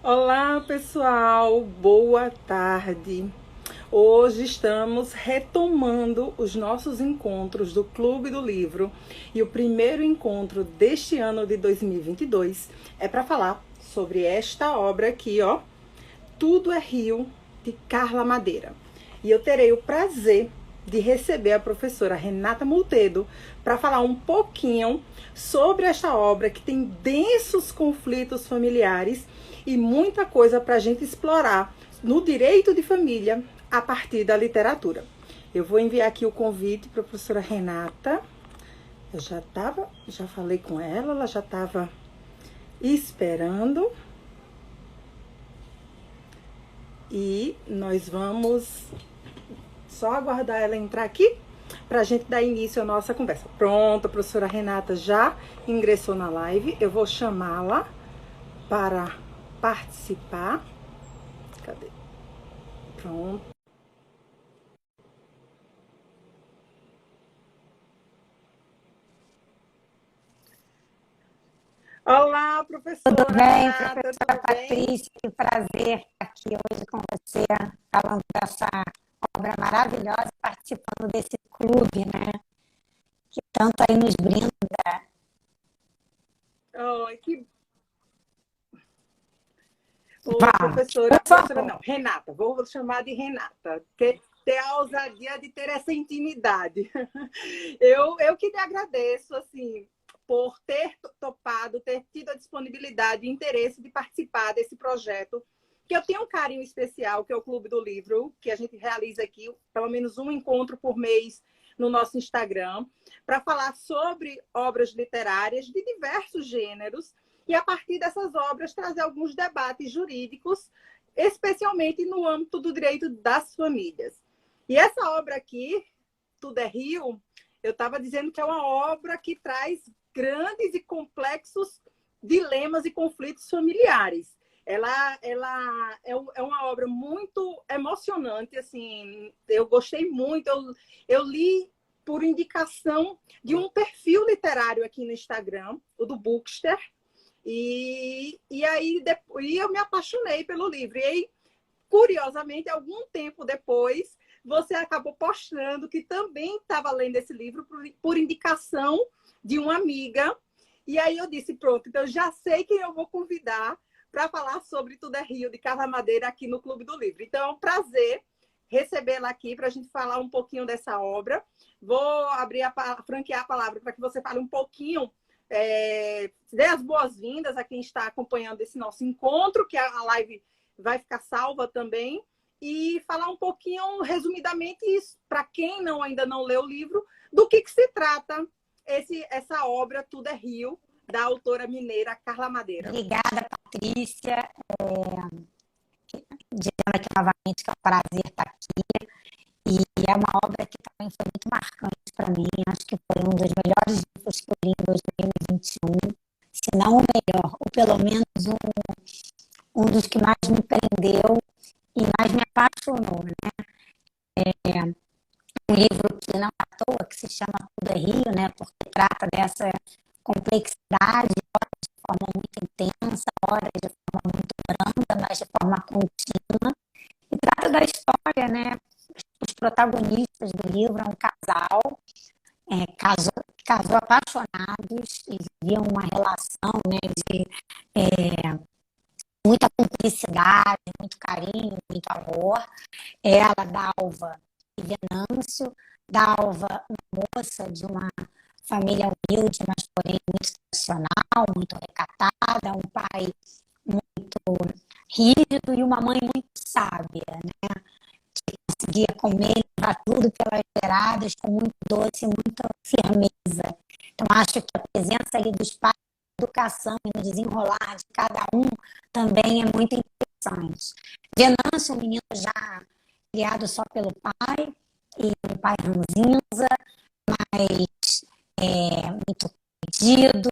Olá, pessoal, boa tarde. Hoje estamos retomando os nossos encontros do Clube do Livro e o primeiro encontro deste ano de 2022 é para falar sobre esta obra aqui, ó, Tudo é Rio, de Carla Madeira. E eu terei o prazer de receber a professora Renata Multedo para falar um pouquinho sobre esta obra que tem densos conflitos familiares e muita coisa para a gente explorar no direito de família a partir da literatura. Eu vou enviar aqui o convite para a professora Renata. Eu já falei com ela já estava esperando. E nós vamos só aguardar ela entrar aqui para a gente dar início à nossa conversa. Pronto, a professora Renata já ingressou na live. Eu vou chamá-la para participar. Cadê? Pronto. Olá, professora Tudo bem, Renata, professora tudo bem? Patrícia? Que prazer estar aqui hoje com você, falando dessa obra maravilhosa, participando desse clube, né? Que tanto aí nos brinda. Oi, que... Ô, Vamos, por professora favor. não, Renata, vou chamar de Renata, ter a ousadia de ter essa intimidade. Eu que lhe agradeço, assim, por ter topado, ter tido a disponibilidade e interesse de participar desse projeto, que eu tenho um carinho especial, que é o Clube do Livro, que a gente realiza aqui, pelo menos um encontro por mês no nosso Instagram, para falar sobre obras literárias de diversos gêneros, e a partir dessas obras trazer alguns debates jurídicos, especialmente no âmbito do direito das famílias. E essa obra aqui, Tudo é Rio, eu estava dizendo que é uma obra que traz grandes e complexos dilemas e conflitos familiares. Ela é uma obra muito emocionante, assim, eu gostei muito, eu li por indicação de um perfil literário aqui no Instagram, o do Bookster, e aí depois, eu me apaixonei pelo livro. E aí, curiosamente, algum tempo depois, você acabou postando que também estava lendo esse livro por indicação de uma amiga. E aí eu disse, pronto, então eu já sei quem eu vou convidar para falar sobre Tudo é Rio, de Carla Madeira, aqui no Clube do Livro. Então é um prazer recebê-la aqui para a gente falar um pouquinho dessa obra. Vou franquear a palavra para que você fale um pouquinho, dê as boas-vindas a quem está acompanhando esse nosso encontro, que a live vai ficar salva também, e falar um pouquinho, resumidamente, isso, para quem ainda não leu o livro, do que se trata essa obra Tudo é Rio, da autora mineira Carla Madeira. Obrigada, Patrícia. Dizendo aqui novamente que é um prazer estar aqui. E é uma obra que também foi muito marcante para mim. Acho que foi um dos melhores livros que eu li em 2021. Se não o melhor, ou pelo menos um dos que mais me prendeu e mais me apaixonou, né? Um livro que não é à toa, que se chama Tudo é Rio, né? Porque trata dessa complexidade, horas de forma muito intensa, horas de forma muito branda, mas de forma contínua. E trata da história, né? Os protagonistas do livro é um casal, casou apaixonados e viviam uma relação, né, de muita cumplicidade, muito carinho, muito amor. Ela, Dalva e Venâncio. Dalva, uma moça de uma família humilde, mas porém muito tradicional, muito recatada, um pai muito rígido e uma mãe muito sábia, né? Que conseguia comer e levar tudo pelas beiradas com muito doce e muita firmeza. Então, acho que a presença ali dos pais na educação e no desenrolar de cada um também é muito interessante. Venâncio, um menino já criado só pelo pai, e um pai ranzinza, mas muito pedido,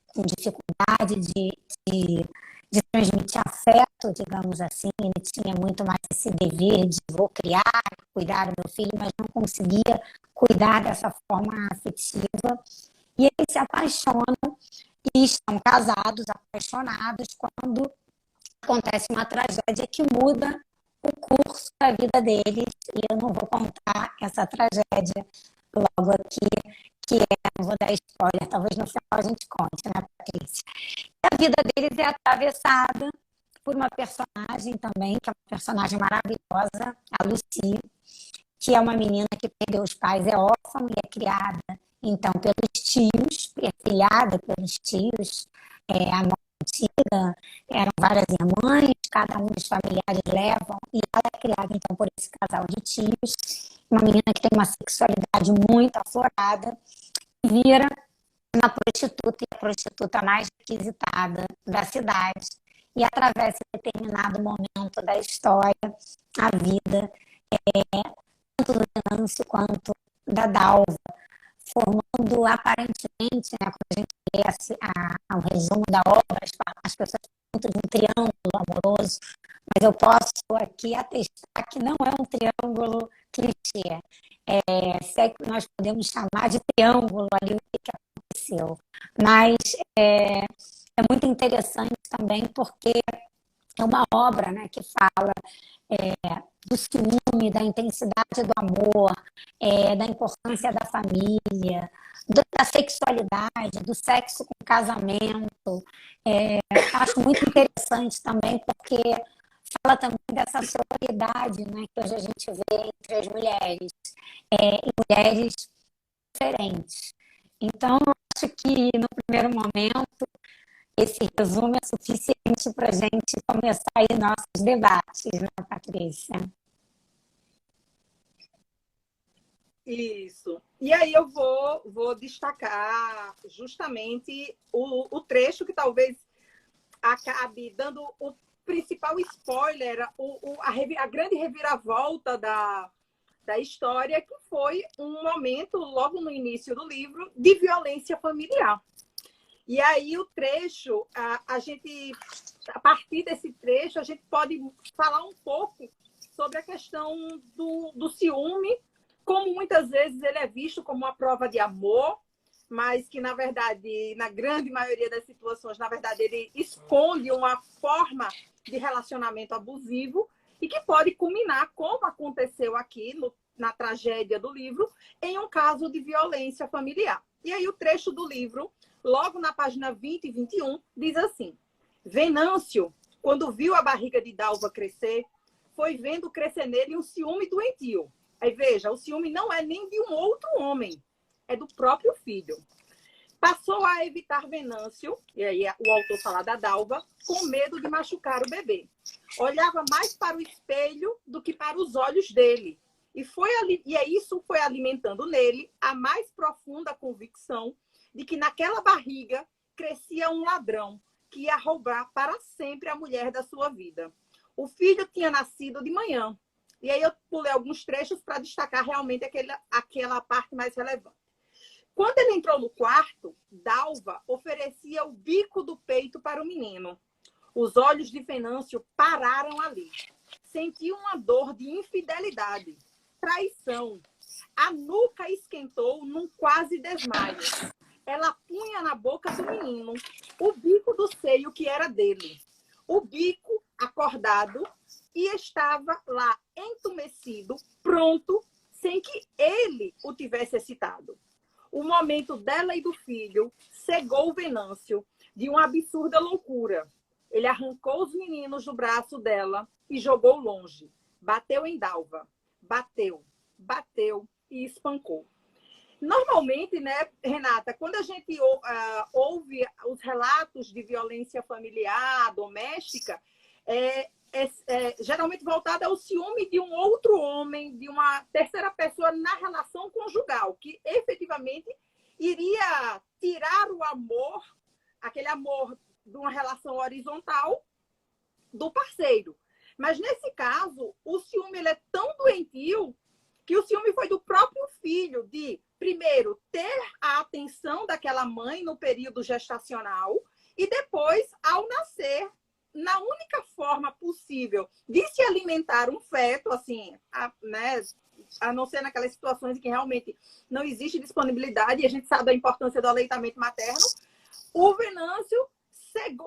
com dificuldade de transmitir afeto, digamos assim. Ele tinha muito mais esse dever de vou criar, cuidar do meu filho, mas não conseguia cuidar dessa forma afetiva. E eles se apaixonam e estão casados, apaixonados, quando acontece uma tragédia que muda o curso da vida deles, e eu não vou contar essa tragédia logo aqui, que é, não vou dar spoiler, talvez no final a gente conte, né, Patrícia? A vida deles é atravessada por uma personagem também, que é uma personagem maravilhosa, a Lucy, que é uma menina que perdeu os pais, é órfã e é criada, então, pelos tios, é filhada pelos tios, a mãe antiga, eram várias irmãs, cada um dos familiares levam, e ela é criada, então, por esse casal de tios, uma menina que tem uma sexualidade muito aflorada, vira uma prostituta, e a prostituta mais requisitada da cidade, e atravessa determinado momento da história, a vida, tanto do Venâncio quanto da Dalva, formando aparentemente, né, quando a gente lê o resumo da obra, as pessoas falam muito de um triângulo amoroso, mas eu posso aqui atestar que não é um triângulo clichê. Se é que nós podemos chamar de triângulo ali o que aconteceu. Mas é muito interessante também porque é uma obra, né, que fala do ciúme, da intensidade do amor, da importância da família, da sexualidade, do sexo com casamento. Acho muito interessante também porque fala também dessa sororidade, né, que hoje a gente vê entre as mulheres, e mulheres diferentes. Então, eu acho que no primeiro momento esse resumo é suficiente para a gente começar aí nossos debates, né, Patrícia? Isso. E aí eu vou destacar justamente o trecho que talvez acabe dando o principal spoiler, a grande reviravolta da história, que foi um momento, logo no início do livro, de violência familiar. E aí o trecho, a partir desse trecho, a gente pode falar um pouco sobre a questão do ciúme, como muitas vezes ele é visto como uma prova de amor, mas que, na verdade, na grande maioria das situações, na verdade, ele esconde uma forma de relacionamento abusivo e que pode culminar, como aconteceu aqui na tragédia do livro, em um caso de violência familiar. E aí o trecho do livro, logo na página 20 e 21, diz assim: Venâncio, quando viu a barriga de Dalva crescer, foi vendo crescer nele um ciúme doentio. Aí veja, o ciúme não é nem de um outro homem, é do próprio filho. Passou a evitar Venâncio, e aí o autor fala da Dalva, com medo de machucar o bebê. Olhava mais para o espelho do que para os olhos dele. E isso foi alimentando nele a mais profunda convicção de que naquela barriga crescia um ladrão que ia roubar para sempre a mulher da sua vida. O filho tinha nascido de manhã. E aí eu pulei alguns trechos para destacar realmente aquela parte mais relevante. Quando ele entrou no quarto, Dalva oferecia o bico do peito para o menino. Os olhos de Venâncio pararam ali. Sentiu uma dor de infidelidade, traição. A nuca esquentou num quase desmaio. Ela punha na boca do menino o bico do seio que era dele. O bico acordado e estava lá entumecido, pronto, sem que ele o tivesse excitado. O momento dela e do filho cegou Venâncio de uma absurda loucura. Ele arrancou os meninos do braço dela e jogou longe. Bateu em Dalva. Bateu e espancou. Normalmente, né, Renata, quando a gente ouve os relatos de violência familiar, doméstica, geralmente voltada ao ciúme de um outro homem, de uma terceira pessoa na relação conjugal, que efetivamente iria tirar o amor, aquele amor de uma relação horizontal, do parceiro. Mas nesse caso, o ciúme ele é tão doentio que o ciúme foi do próprio filho, de, primeiro, ter a atenção daquela mãe no período gestacional e depois, ao nascer, na única forma possível de se alimentar um feto, assim, né, a não ser naquelas situações em que realmente não existe disponibilidade, e a gente sabe da importância do aleitamento materno, o Venâncio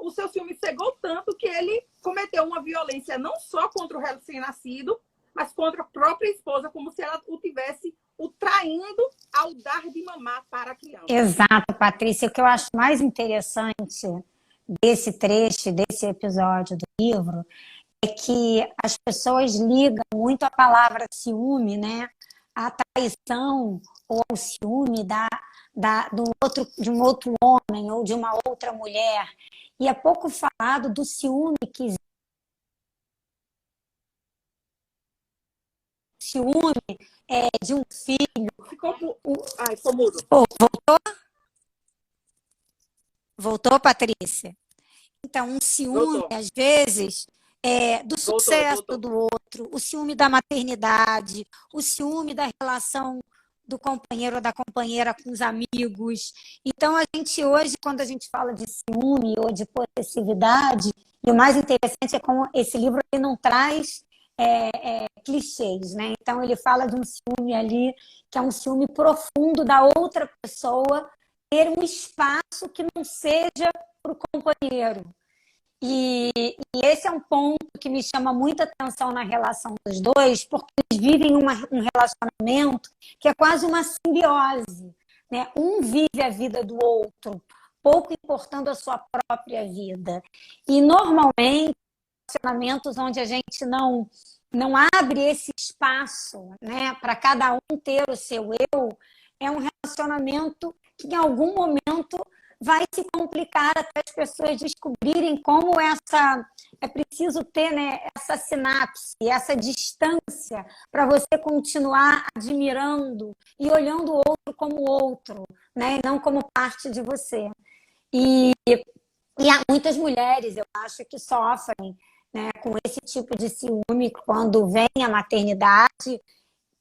o seu ciúme cegou tanto que ele cometeu uma violência não só contra o recém-nascido, mas contra a própria esposa, como se ela o tivesse o traindo ao dar de mamar para a criança. Exato, Patrícia. O que eu acho mais interessante desse trecho, desse episódio do livro, é que as pessoas ligam muito a palavra ciúme, né, à traição ou ao ciúme de um outro homem ou de uma outra mulher. E é pouco falado do ciúme que existe. Ciúme de um filho. Ficou mudo. Voltou, Patrícia? Então, um ciúme, Voltou. às vezes, do sucesso do outro, o ciúme da maternidade, o ciúme da relação do companheiro ou da companheira com os amigos. Então, a gente hoje, quando a gente fala de ciúme ou de possessividade, e o mais interessante é como esse livro ele não traz clichês, né? Então, ele fala de um ciúme ali, que é um ciúme profundo da outra pessoa ter um espaço que não seja para o companheiro. E esse é um ponto que me chama muita atenção na relação dos dois, porque eles vivem um relacionamento que é quase uma simbiose, né? Um vive a vida do outro, pouco importando a sua própria vida. E, normalmente, relacionamentos onde a gente não abre esse espaço, né, para cada um ter o seu eu, é um relacionamento que, em algum momento, vai se complicar até as pessoas descobrirem como é preciso ter, né, essa sinapse, essa distância para você continuar admirando e olhando o outro como outro, né, e não como parte de você. E há muitas mulheres, eu acho, que sofrem, né, com esse tipo de ciúme quando vem a maternidade,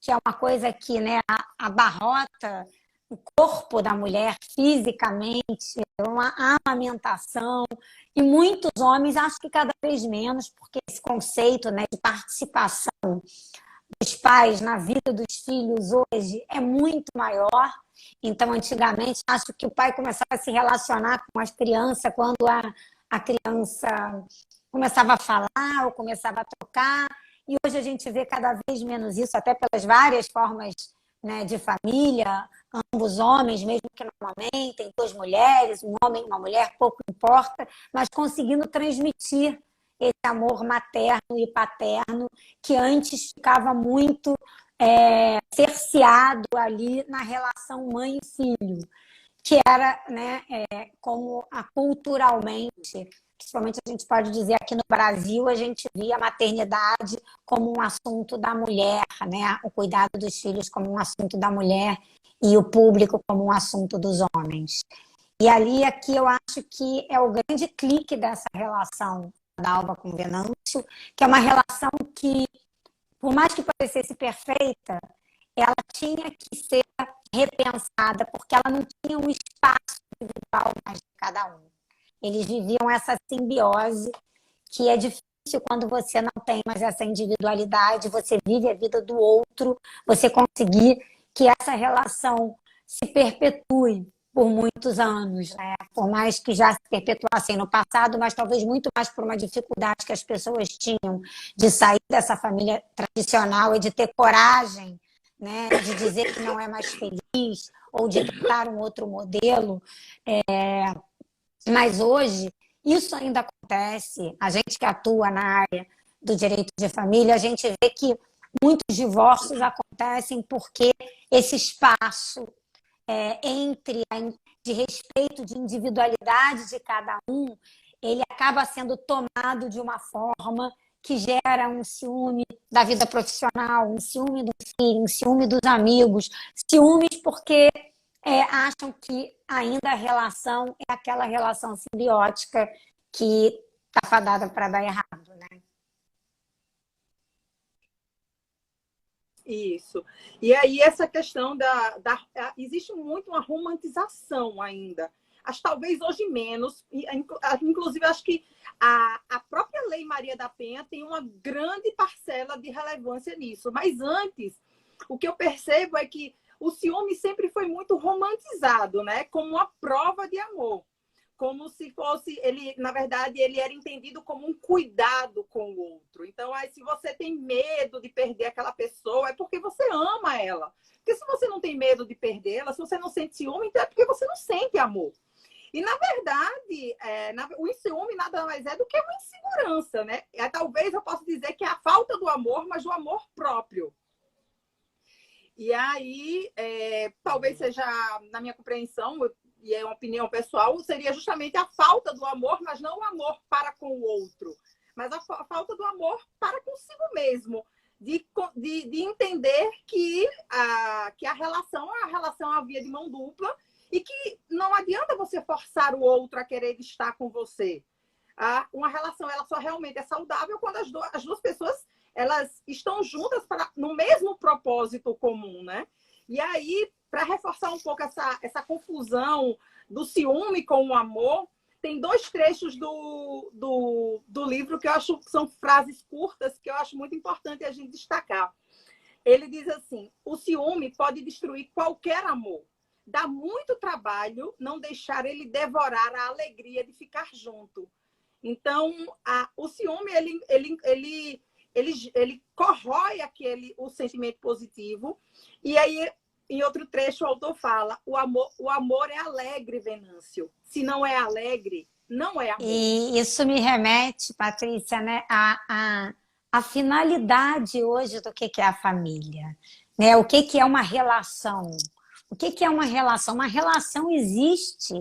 que é uma coisa que, né, abarrota o corpo da mulher fisicamente, uma amamentação, e muitos homens, acho que cada vez menos, porque esse conceito, né, de participação dos pais na vida dos filhos hoje é muito maior. Então, antigamente, acho que o pai começava a se relacionar com as crianças quando a criança começava a falar ou começava a tocar, e hoje a gente vê cada vez menos isso, até pelas várias formas, né, de família, ambos homens, mesmo que não amamentem, duas mulheres, um homem e uma mulher, pouco importa, mas conseguindo transmitir esse amor materno e paterno que antes ficava muito cerceado ali na relação mãe e filho, que era, né, como culturalmente, principalmente a gente pode dizer aqui no Brasil, a gente via a maternidade como um assunto da mulher, né, o cuidado dos filhos como um assunto da mulher e o público como um assunto dos homens. E ali, aqui, eu acho que é o grande clique dessa relação da Dalva com o Venâncio, que é uma relação que, por mais que parecesse perfeita, ela tinha que ser repensada, porque ela não tinha um espaço individual mais de cada um. Eles viviam essa simbiose que é difícil quando você não tem mais essa individualidade, você vive a vida do outro, você conseguir que essa relação se perpetue por muitos anos, né? Por mais que já se perpetuassem no passado, mas talvez muito mais por uma dificuldade que as pessoas tinham de sair dessa família tradicional e de ter coragem, né, de dizer que não é mais feliz ou de tentar um outro modelo. Mas hoje isso ainda acontece. A gente que atua na área do direito de família, a gente vê que muitos divórcios acontecem porque esse espaço de respeito, de individualidade de cada um, ele acaba sendo tomado de uma forma que gera um ciúme da vida profissional, um ciúme do filho, um ciúme dos amigos, ciúmes porque acham que ainda a relação é aquela relação simbiótica que está fadada para dar errado, né? Isso. E aí essa questão existe muito uma romantização ainda. Acho talvez hoje menos, inclusive acho que a própria Lei Maria da Penha tem uma grande parcela de relevância nisso. Mas antes, o que eu percebo é que o ciúme sempre foi muito romantizado, né? Como uma prova de amor. como se fosse, ele, na verdade, ele era entendido como um cuidado com o outro. Então, aí, se você tem medo de perder aquela pessoa, é porque você ama ela. Porque se você não tem medo de perdê-la, se você não sente ciúme, então é porque você não sente amor. E, na verdade, o ciúme nada mais é do que uma insegurança, né? Talvez eu possa dizer que é a falta do amor, mas do amor próprio. E aí, talvez seja, na minha compreensão, e é uma opinião pessoal, seria justamente a falta do amor, mas não o amor para com o outro, mas a falta do amor para consigo mesmo, de entender que a relação é uma via de mão dupla e que não adianta você forçar o outro a querer estar com você. Uma relação, ela só realmente é saudável quando as duas pessoas elas estão juntas no mesmo propósito comum, né? E aí, para reforçar um pouco essa confusão do ciúme com o amor, tem 2 trechos do livro que eu acho que são frases curtas, que eu acho muito importante a gente destacar. Ele diz assim: o ciúme pode destruir qualquer amor. Dá muito trabalho não deixar ele devorar a alegria de ficar junto. Então, o ciúme, ele corrói o sentimento positivo. E aí, em outro trecho, o autor fala: o amor é alegre, Venâncio. Se não é alegre, não é amor. E isso me remete, Patrícia, né, a finalidade hoje do que é a família, né? O que é uma relação? O que é uma relação? Uma relação existe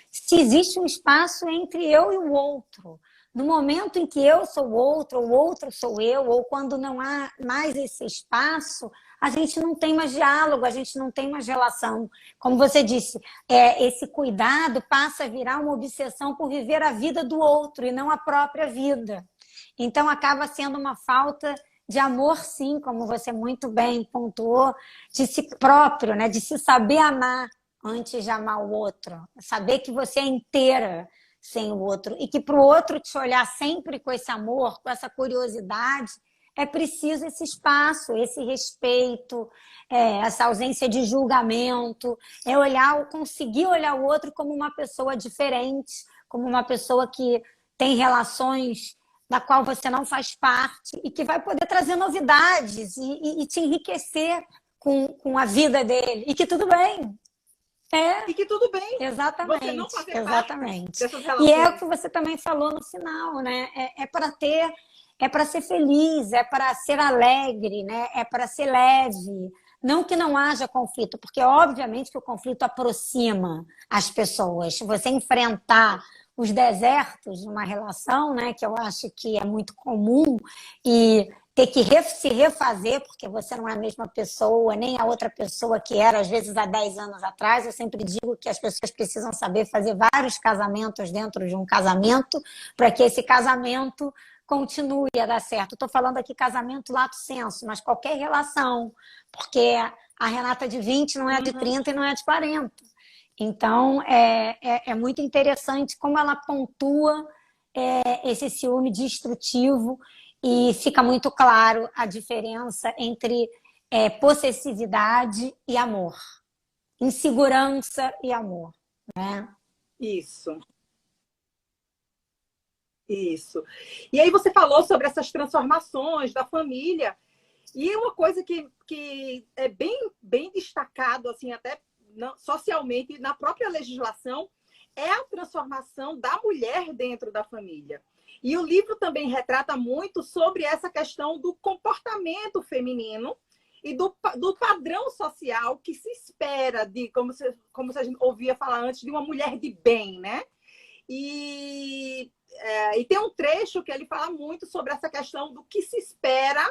se existe um espaço entre eu e o outro. No momento em que eu sou o outro sou eu, ou quando não há mais esse espaço, a gente não tem mais diálogo, a gente não tem mais relação. Como você disse, esse cuidado passa a virar uma obsessão por viver a vida do outro e não a própria vida. Então, acaba sendo uma falta de amor, sim, como você muito bem pontuou, de si próprio, né? De se saber amar antes de amar o outro. Saber que você é inteira sem o outro. E que para o outro te olhar sempre com esse amor, com essa curiosidade, é preciso esse espaço, esse respeito, essa ausência de julgamento, conseguir olhar o outro como uma pessoa diferente, como uma pessoa que tem relações da qual você não faz parte e que vai poder trazer novidades e te enriquecer com a vida dele. E que tudo bem. E que tudo bem. Exatamente. Você não fazer exatamente. Parte dessas relações. E é o que você também falou no final, né? É para ser feliz, é para ser alegre, né? É para ser leve. Não que não haja conflito, porque obviamente que o conflito aproxima as pessoas. Você enfrentar os desertos de uma relação, né, que eu acho que é muito comum, e ter que se refazer, porque você não é a mesma pessoa, nem a outra pessoa que era, às vezes, há 10 anos atrás. Eu sempre digo que as pessoas precisam saber fazer vários casamentos dentro de um casamento, para que esse casamento continue a dar certo. Estou falando aqui casamento lato sensu, mas qualquer relação, porque a Renata de 20 não é de 30 e não é de 40. Então, é muito interessante como ela pontua esse ciúme destrutivo e fica muito claro a diferença entre possessividade e amor, insegurança e amor, né? Isso. E aí você falou sobre essas transformações da família, e uma coisa que é bem destacado, assim, até socialmente, na própria legislação, é a transformação da mulher dentro da família. E o livro também retrata muito sobre essa questão do comportamento feminino e do padrão social que se espera como a gente ouvia falar antes, de uma mulher de bem, né? E tem um trecho que ele fala muito sobre essa questão do que se espera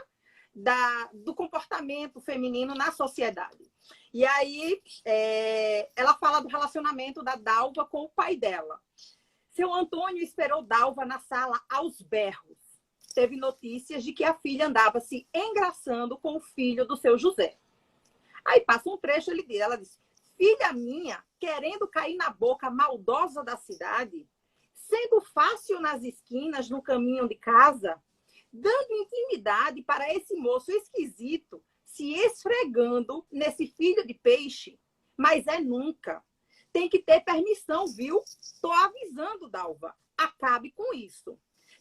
do comportamento feminino na sociedade. E aí ela fala do relacionamento da Dalva com o pai dela. Seu Antônio esperou Dalva na sala aos berros. Teve notícias de que a filha andava se engraçando com o filho do seu José. Aí passa um trecho, ela diz: filha minha, querendo cair na boca maldosa da cidade, sendo fácil nas esquinas, no caminho de casa, dando intimidade para esse moço esquisito, se esfregando nesse filho de peixe. Mas nunca. tem que ter permissão, viu? Tô avisando, Dalva. Acabe com isso.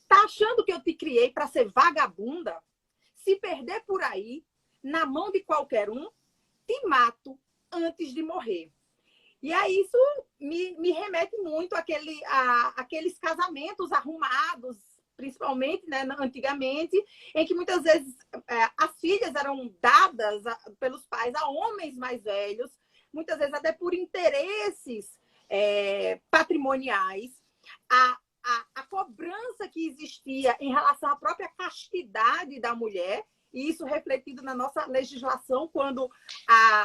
Tá achando que eu te criei para ser vagabunda? Se perder por aí, na mão de qualquer um, te mato antes de morrer. E aí isso me remete muito àqueles casamentos arrumados, principalmente, né, antigamente, em que muitas vezes as filhas eram dadas pelos pais a homens mais velhos, muitas vezes até por interesses patrimoniais. A cobrança que existia em relação à própria castidade da mulher, e isso refletido na nossa legislação, quando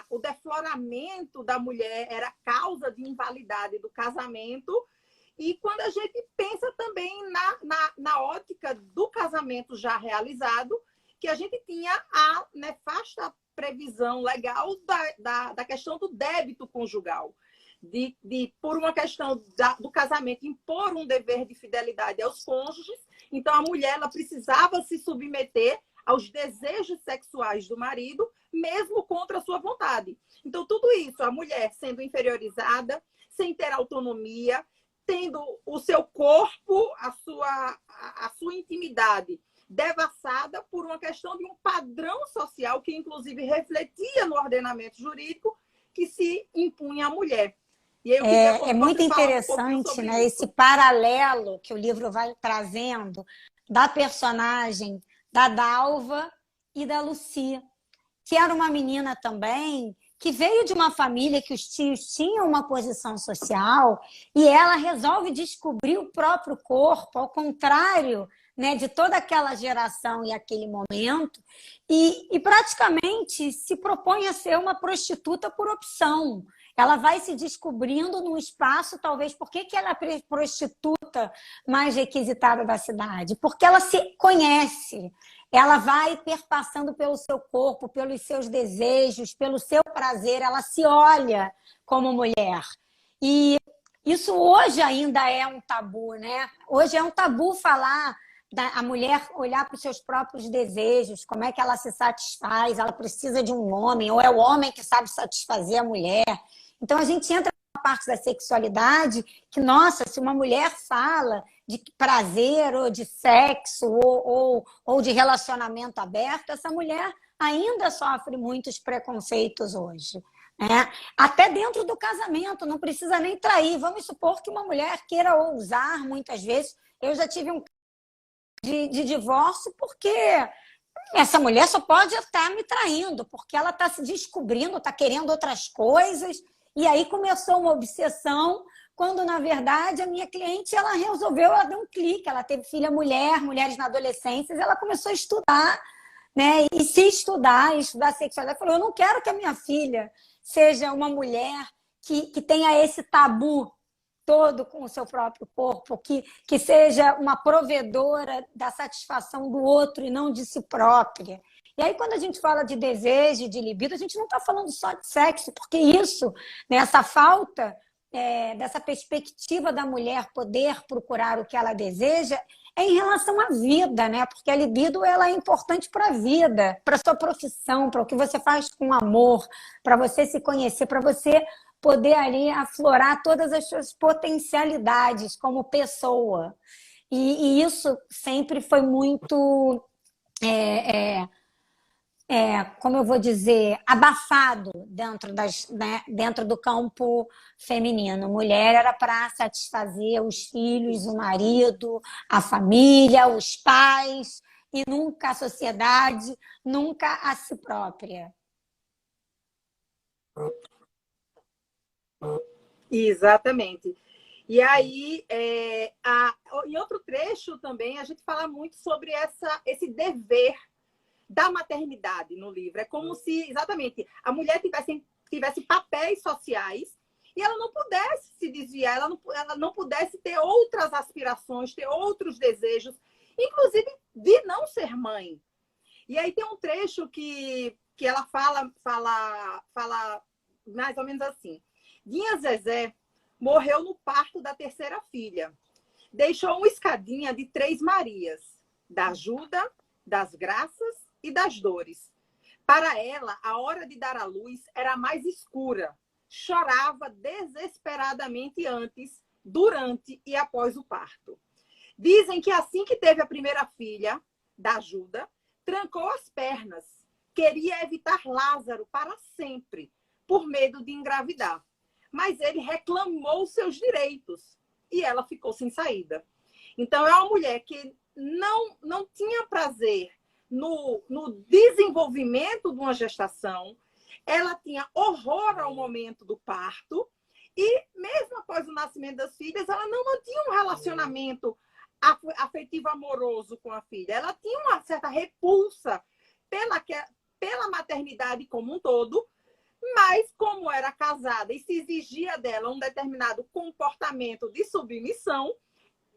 o defloramento da mulher era causa de invalidade do casamento. E quando a gente pensa também na ótica do casamento já realizado, que a gente tinha a nefasta previsão legal da questão do débito conjugal. Por uma questão do casamento, impor um dever de fidelidade aos cônjuges. Então, a mulher ela precisava se submeter aos desejos sexuais do marido, mesmo contra a sua vontade. Então, tudo isso, a mulher sendo inferiorizada, sem ter autonomia, tendo o seu corpo, a sua intimidade devassada por uma questão de um padrão social que, inclusive, refletia no ordenamento jurídico que se impunha à mulher. E eu é muito interessante, né, esse paralelo que o livro vai trazendo da personagem da Dalva e da Lucy, que era uma menina também que veio de uma família que os tios tinham uma posição social e ela resolve descobrir o próprio corpo, ao contrário, né, de toda aquela geração e aquele momento, e praticamente se propõe a ser uma prostituta por opção. Ela vai se descobrindo num espaço, talvez, por que ela é a prostituta mais requisitada da cidade? Porque ela se conhece, ela vai perpassando pelo seu corpo, pelos seus desejos, pelo seu prazer, ela se olha como mulher. E isso hoje ainda é um tabu, né? Hoje é um tabu falar a mulher olhar para os seus próprios desejos, como é que ela se satisfaz, ela precisa de um homem, ou é o homem que sabe satisfazer a mulher. Então, a gente entra na parte da sexualidade que, nossa, se uma mulher fala de prazer ou de sexo ou de relacionamento aberto, essa mulher ainda sofre muitos preconceitos hoje. Né? Até dentro do casamento, não precisa nem trair. Vamos supor que uma mulher queira ousar, muitas vezes. Eu já tive um de divórcio porque essa mulher só pode estar me traindo, porque ela está se descobrindo, está querendo outras coisas. E aí começou uma obsessão, quando, na verdade, a minha cliente ela resolveu, ela deu um clique, ela teve filha mulher, mulheres na adolescência, ela começou a estudar, né? E se estudar sexualidade. Ela falou, eu não quero que a minha filha seja uma mulher que tenha esse tabu todo com o seu próprio corpo, que seja uma provedora da satisfação do outro e não de si própria. E aí, quando a gente fala de desejo, de libido, a gente não está falando só de sexo, porque isso, né, essa falta dessa perspectiva da mulher poder procurar o que ela deseja é em relação à vida, né? Porque a libido ela é importante para a vida, para a sua profissão, para o que você faz com amor, para você se conhecer, para você poder ali aflorar todas as suas potencialidades como pessoa. E isso sempre foi muito, como eu vou dizer, abafado dentro do campo feminino. Mulher era para satisfazer os filhos, o marido, a família, os pais, e nunca a sociedade, nunca a si própria. Exatamente. E aí, em outro trecho também, a gente fala muito sobre esse dever da maternidade no livro. É como se, exatamente, a mulher tivesse papéis sociais e ela não pudesse se desviar, ela não pudesse ter outras aspirações, ter outros desejos, inclusive de não ser mãe. E aí tem um trecho que ela fala mais ou menos assim. Dinha Zezé morreu no parto da terceira filha. Deixou uma escadinha de 3 Marias, da ajuda, das graças e das dores. Para ela, a hora de dar à luz era mais escura, chorava desesperadamente antes, durante e após o parto. Dizem que assim que teve a primeira filha, da Ajuda, trancou as pernas. Queria evitar Lázaro para sempre, por medo de engravidar. Mas ele reclamou seus direitos e ela ficou sem saída. Então, é uma mulher que não tinha prazer no desenvolvimento de uma gestação, ela tinha horror ao momento do parto e, mesmo após o nascimento das filhas, ela não mantinha um relacionamento afetivo amoroso com a filha. Ela tinha uma certa repulsa pela maternidade como um todo, mas como era casada e se exigia dela um determinado comportamento de submissão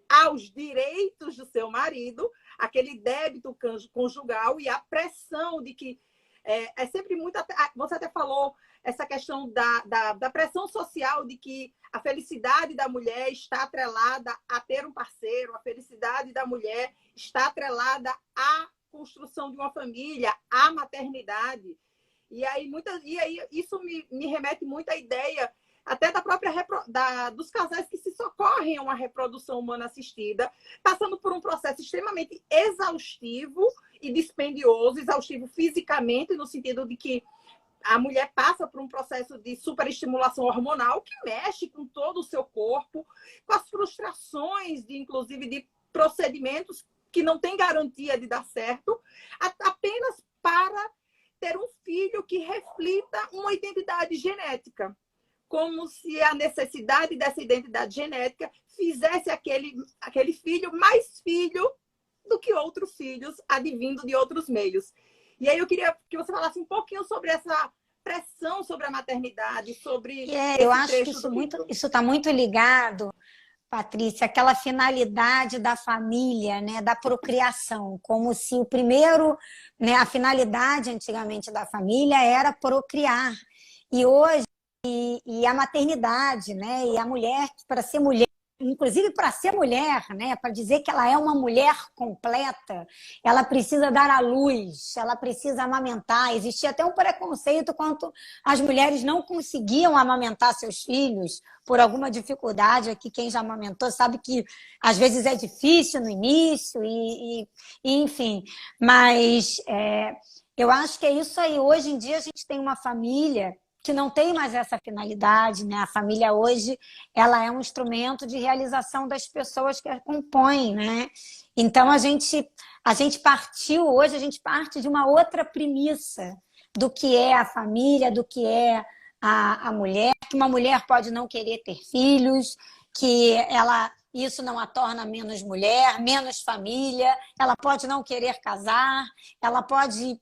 aos direitos do seu marido, aquele débito conjugal e a pressão de que é sempre muito... Você até falou essa questão da pressão social de que a felicidade da mulher está atrelada a ter um parceiro, a felicidade da mulher está atrelada à construção de uma família, à maternidade. E aí isso me remete muito à ideia até da própria dos casais que se socorrem a uma reprodução humana assistida, passando por um processo extremamente exaustivo e dispendioso, exaustivo fisicamente, no sentido de que a mulher passa por um processo de superestimulação hormonal que mexe com todo o seu corpo, com as frustrações, inclusive, de procedimentos que não têm garantia de dar certo, apenas para ter um filho que reflita uma identidade genética. Como se a necessidade dessa identidade genética fizesse aquele filho mais filho do que outros filhos advindo de outros meios. E aí eu queria que você falasse um pouquinho sobre essa pressão sobre a maternidade, sobre eu acho que isso está muito ligado, Patrícia, àquela finalidade da família, né, da procriação, como se o primeiro, né, a finalidade antigamente da família era procriar. E hoje e a maternidade, né? E a mulher, para ser mulher, inclusive para ser mulher, né? Para dizer que ela é uma mulher completa, ela precisa dar à luz, ela precisa amamentar. Existia até um preconceito quanto as mulheres não conseguiam amamentar seus filhos por alguma dificuldade. Aqui quem já amamentou sabe que às vezes é difícil no início enfim. Mas eu acho que é isso aí. Hoje em dia a gente tem uma família que não tem mais essa finalidade, né? A família hoje, ela é um instrumento de realização das pessoas que a compõem, né? Então, a gente partiu, hoje a gente parte de uma outra premissa do que é a família, do que é a mulher, que uma mulher pode não querer ter filhos, que isso não a torna menos mulher, menos família, ela pode não querer casar, ela pode...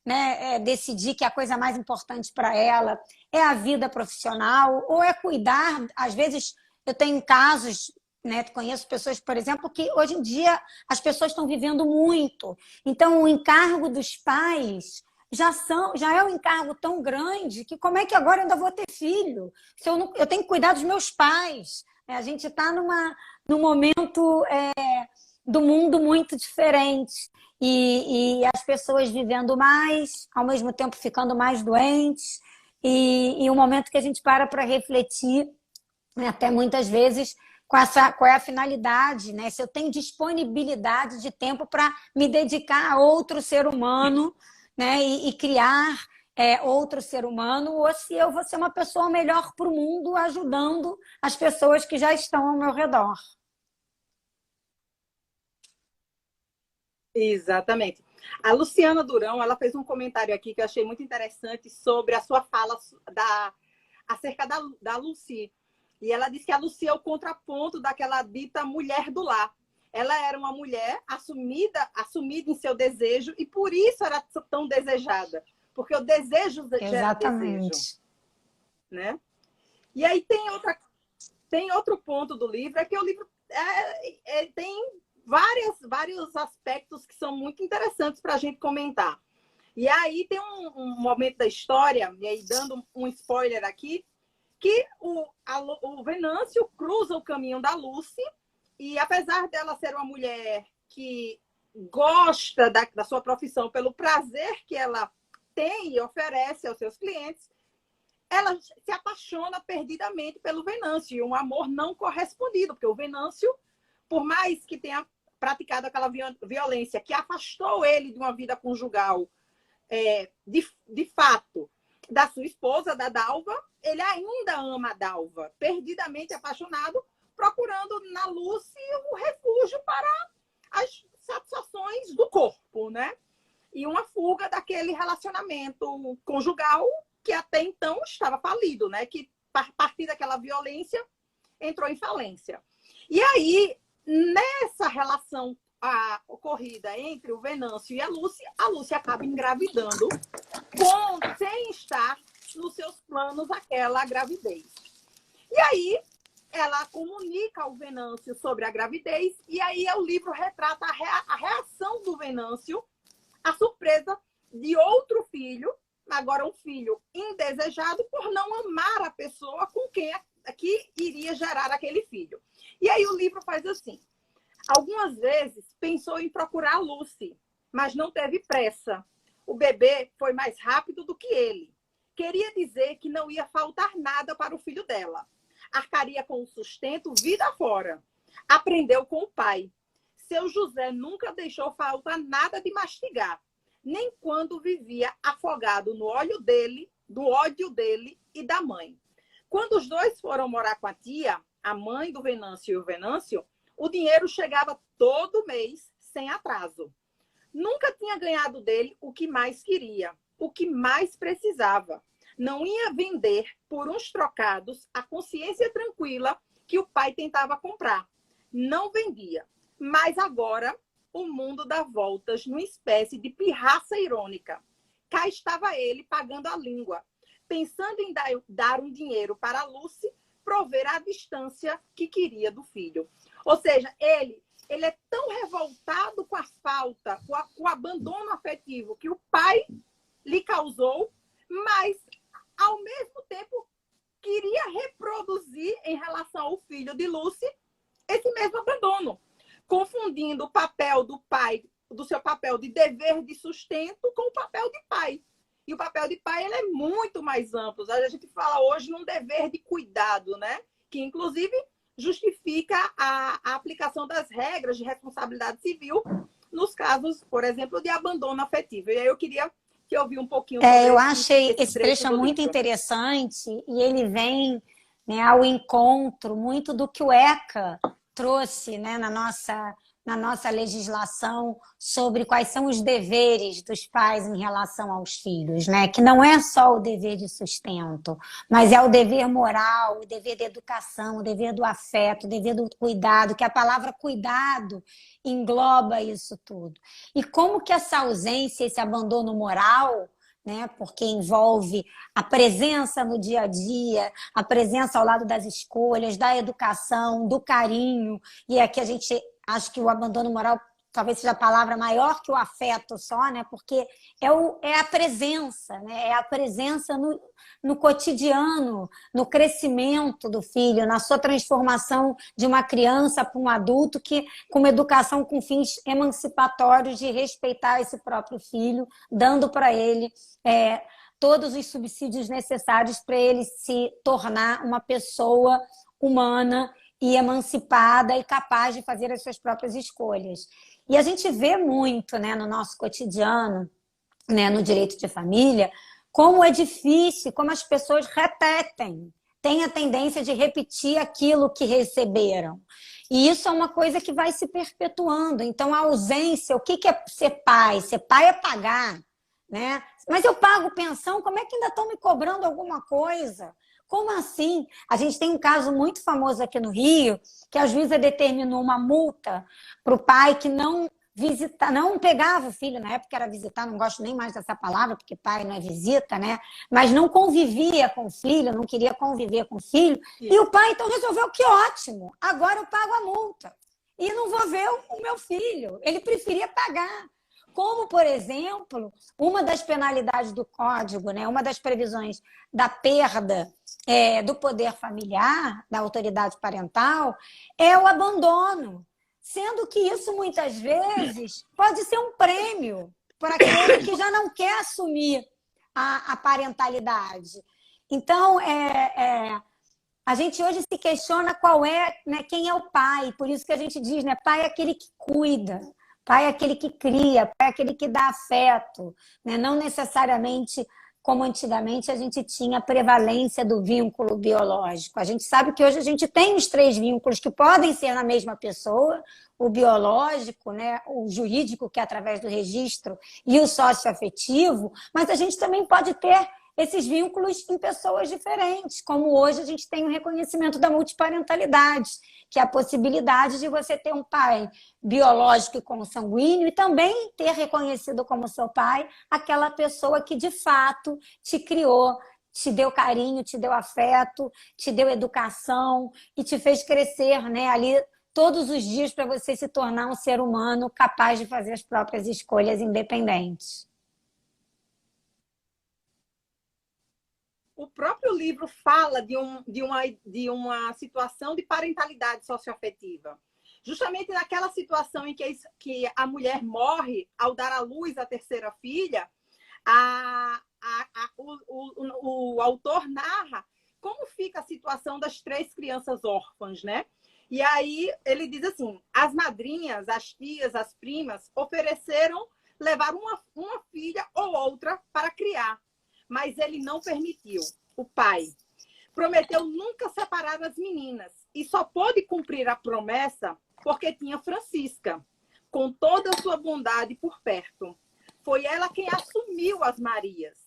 né, decidir que a coisa mais importante para ela é a vida profissional ou é cuidar. Às vezes, eu tenho casos, né, conheço pessoas, por exemplo, que hoje em dia as pessoas estão vivendo muito. Então, o encargo dos pais já é um encargo tão grande que como é que agora eu ainda vou ter filho? Se eu tenho que cuidar dos meus pais. A gente está num momento do mundo muito diferente. E as pessoas vivendo mais, ao mesmo tempo ficando mais doentes, e um momento que a gente para refletir, né, até muitas vezes, qual é a finalidade, né? Se eu tenho disponibilidade de tempo para me dedicar a outro ser humano, né, e criar outro ser humano, ou se eu vou ser uma pessoa melhor para o mundo, ajudando as pessoas que já estão ao meu redor. Exatamente. A Luciana Durão, ela fez um comentário aqui que eu achei muito interessante sobre a sua fala acerca da Lucy. E ela disse que a Lucy é o contraponto daquela dita mulher do lar. Ela era uma mulher assumida em seu desejo e por isso era tão desejada. Porque o desejo gera desejo. Né? E aí tem outro ponto do livro, é que o livro tem vários aspectos que são muito interessantes para a gente comentar. E aí tem um momento da história, e aí dando um spoiler aqui, que o Venâncio cruza o caminho da Lucy, e apesar dela ser uma mulher que gosta da sua profissão pelo prazer que ela tem e oferece aos seus clientes, ela se apaixona perdidamente pelo Venâncio, e um amor não correspondido, porque o Venâncio, por mais que tenha praticado aquela violência que afastou ele de uma vida conjugal, de fato, da sua esposa, da Dalva, ele ainda ama a Dalva, perdidamente apaixonado, procurando na Lucy o refúgio para as satisfações do corpo, né? E uma fuga daquele relacionamento conjugal que até então estava falido, né? Que a partir daquela violência entrou em falência. E aí, nessa relação ocorrida entre o Venâncio e a Lúcia acaba engravidando sem estar nos seus planos aquela gravidez. E aí, ela comunica ao Venâncio sobre a gravidez, e aí o livro retrata a reação do Venâncio, a surpresa de outro filho, agora um filho indesejado, por não amar a pessoa com quem que iria gerar aquele filho. E aí o livro faz assim: algumas vezes pensou em procurar a Lucy, mas não teve pressa. O bebê foi mais rápido do que ele. Queria dizer que não ia faltar nada para o filho dela. Arcaria com o sustento vida fora. Aprendeu com o pai. Seu José nunca deixou faltar nada de mastigar, nem quando vivia afogado no ódio dele e da mãe. Quando os dois foram morar com a tia, a mãe do Venâncio e o Venâncio, o dinheiro chegava todo mês, sem atraso. Nunca tinha ganhado dele o que mais queria, o que mais precisava. Não ia vender por uns trocados a consciência tranquila que o pai tentava comprar. Não vendia. Mas agora o mundo dá voltas numa espécie de pirraça irônica. Cá estava ele pagando a língua, pensando em dar um dinheiro para a Lucy prover a distância que queria do filho. Ou seja, ele é tão revoltado com a falta, com o abandono afetivo que o pai lhe causou, mas, ao mesmo tempo, queria reproduzir em relação ao filho de Lucy esse mesmo abandono, confundindo o papel do pai, do seu papel de dever de sustento, com o papel de pai. E o papel de pai ele é muito mais amplo. A gente fala hoje num dever de cuidado, né? Que, inclusive, justifica a aplicação das regras de responsabilidade civil nos casos, por exemplo, de abandono afetivo. E aí eu queria que eu ouvisse um pouquinho sobre eu achei esse trecho trecho do muito livro. interessante e ele vem, né, ao encontro muito do que o ECA trouxe, né, na nossa legislação sobre quais são os deveres dos pais em relação aos filhos, né? Que não é só o dever de sustento, mas é o dever moral, o dever da educação, o dever do afeto, o dever do cuidado, que a palavra cuidado engloba isso tudo. E como que essa ausência, esse abandono moral, né, porque envolve a presença no dia a dia, a presença ao lado das escolhas, da educação, do carinho, e aqui a gente acho que o abandono moral talvez seja a palavra maior que o afeto só, né? Porque é a presença, né? É a presença no cotidiano, no crescimento do filho, na sua transformação de uma criança para um adulto, que com uma educação com fins emancipatórios de respeitar esse próprio filho, dando para ele todos os subsídios necessários para ele se tornar uma pessoa humana e emancipada e capaz de fazer as suas próprias escolhas. E a gente vê muito, né, no nosso cotidiano, né, no direito de família, como é difícil, como as pessoas repetem, têm a tendência de repetir aquilo que receberam. E isso é uma coisa que vai se perpetuando. Então, a ausência, o que é ser pai? Ser pai é pagar, né? Mas eu pago pensão, como é que ainda estão me cobrando alguma coisa? Como assim? A gente tem um caso muito famoso aqui no Rio, que a juíza determinou uma multa para o pai que não pegava o filho, na época era visitar, não gosto nem mais dessa palavra, porque pai não é visita, né? Mas não convivia com o filho, não queria conviver com o filho. E o pai então resolveu que ótimo, agora eu pago a multa. E não vou ver o meu filho. Ele preferia pagar. Como, por exemplo, uma das penalidades do Código, né, uma das previsões da perda do poder familiar, da autoridade parental, é o abandono. Sendo que isso, muitas vezes, pode ser um prêmio para aquele que já não quer assumir a parentalidade. Então, a gente hoje se questiona qual é, né, quem é o pai. Por isso que a gente diz, né, pai é aquele que cuida, pai é aquele que cria, pai é aquele que dá afeto, né? Não necessariamente como antigamente a gente tinha a prevalência do vínculo biológico. A gente sabe que hoje a gente tem os três vínculos que podem ser na mesma pessoa, o biológico, né, o jurídico, que é através do registro, e o socioafetivo, mas a gente também pode ter esses vínculos em pessoas diferentes, como hoje a gente tem o reconhecimento da multiparentalidade, que é a possibilidade de você ter um pai biológico e consanguíneo e também ter reconhecido como seu pai aquela pessoa que de fato te criou, te deu carinho, te deu afeto, te deu educação e te fez crescer, né, ali todos os dias para você se tornar um ser humano capaz de fazer as próprias escolhas independentes. O próprio livro fala de uma situação de parentalidade socioafetiva. Justamente naquela situação em que a mulher morre ao dar à luz a terceira filha, o autor narra como fica a situação das três crianças órfãs, né? E aí ele diz assim, as madrinhas, as tias, as primas ofereceram levar uma filha ou outra para criar, mas ele não permitiu. O pai prometeu nunca separar as meninas e só pôde cumprir a promessa porque tinha Francisca, com toda a sua bondade por perto. Foi ela quem assumiu as Marias.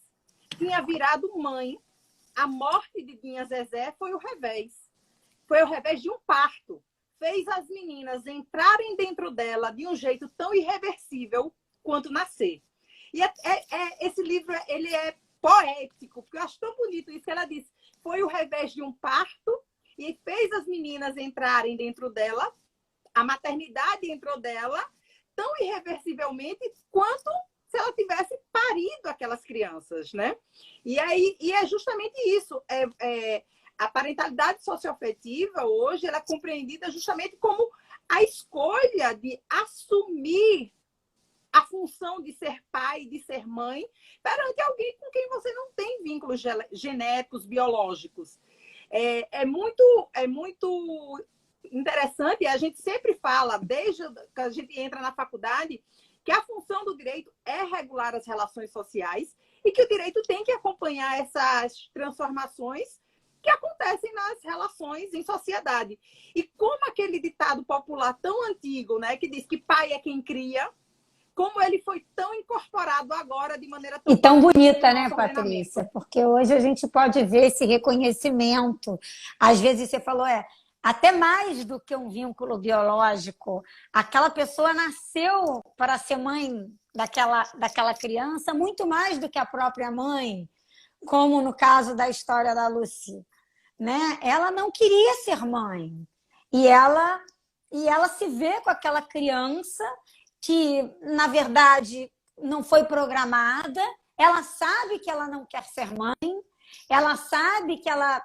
Tinha virado mãe. A morte de Dinha Zezé foi o revés. Foi o revés de um parto. Fez as meninas entrarem dentro dela de um jeito tão irreversível quanto nascer. E esse livro ele é poético, porque eu acho tão bonito isso que ela disse. Foi o revés de um parto e fez as meninas entrarem dentro dela, a maternidade entrou dela tão irreversivelmente quanto se ela tivesse parido aquelas crianças, né? E é justamente isso. A parentalidade socioafetiva hoje ela é compreendida justamente como a escolha de assumir a função de ser pai, de ser mãe, perante alguém com quem você não tem vínculos genéticos, biológicos. É muito interessante, e a gente sempre fala, desde que a gente entra na faculdade, que a função do direito é regular as relações sociais e que o direito tem que acompanhar essas transformações que acontecem nas relações em sociedade. E como aquele ditado popular tão antigo, né, que diz que pai é quem cria, como ele foi tão incorporado agora de maneira tão... E tão bonita, né, Patrícia? Porque hoje a gente pode ver esse reconhecimento. Às vezes você falou, até mais do que um vínculo biológico. Aquela pessoa nasceu para ser mãe daquela criança muito mais do que a própria mãe, como no caso da história da Lucy, né? Ela não queria ser mãe. E ela se vê com aquela criança que, na verdade, não foi programada, ela sabe que ela não quer ser mãe, ela sabe que ela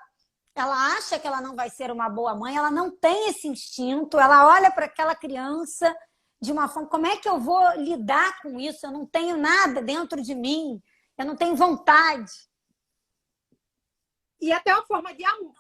acha que ela não vai ser uma boa mãe, ela não tem esse instinto, ela olha para aquela criança de uma forma, como é que eu vou lidar com isso? Eu não tenho nada dentro de mim, eu não tenho vontade. E até uma forma de amor.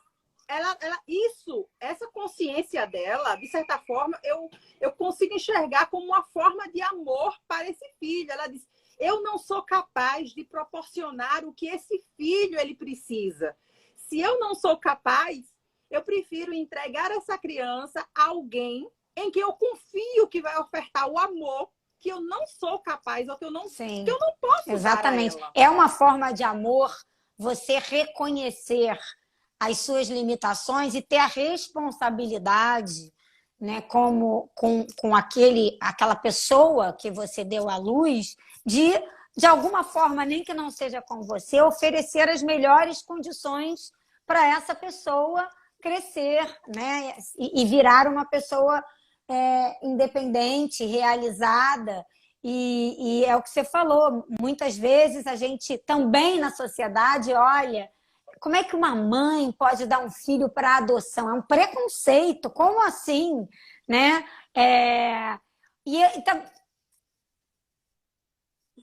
Essa consciência dela, de certa forma, eu consigo enxergar como uma forma de amor para esse filho. Ela diz, eu não sou capaz de proporcionar o que esse filho ele precisa. Se eu não sou capaz, eu prefiro entregar essa criança a alguém em que eu confio que vai ofertar o amor que eu não sou capaz ou que eu não posso Exatamente. dar a ela. É uma forma de amor você reconhecer as suas limitações e ter a responsabilidade, né, com aquela pessoa que você deu à luz, de alguma forma, nem que não seja com você, oferecer as melhores condições para essa pessoa crescer, né, e virar uma pessoa independente, realizada. E é o que você falou, muitas vezes a gente também na sociedade olha como é que uma mãe pode dar um filho para adoção? É um preconceito, como assim? Né?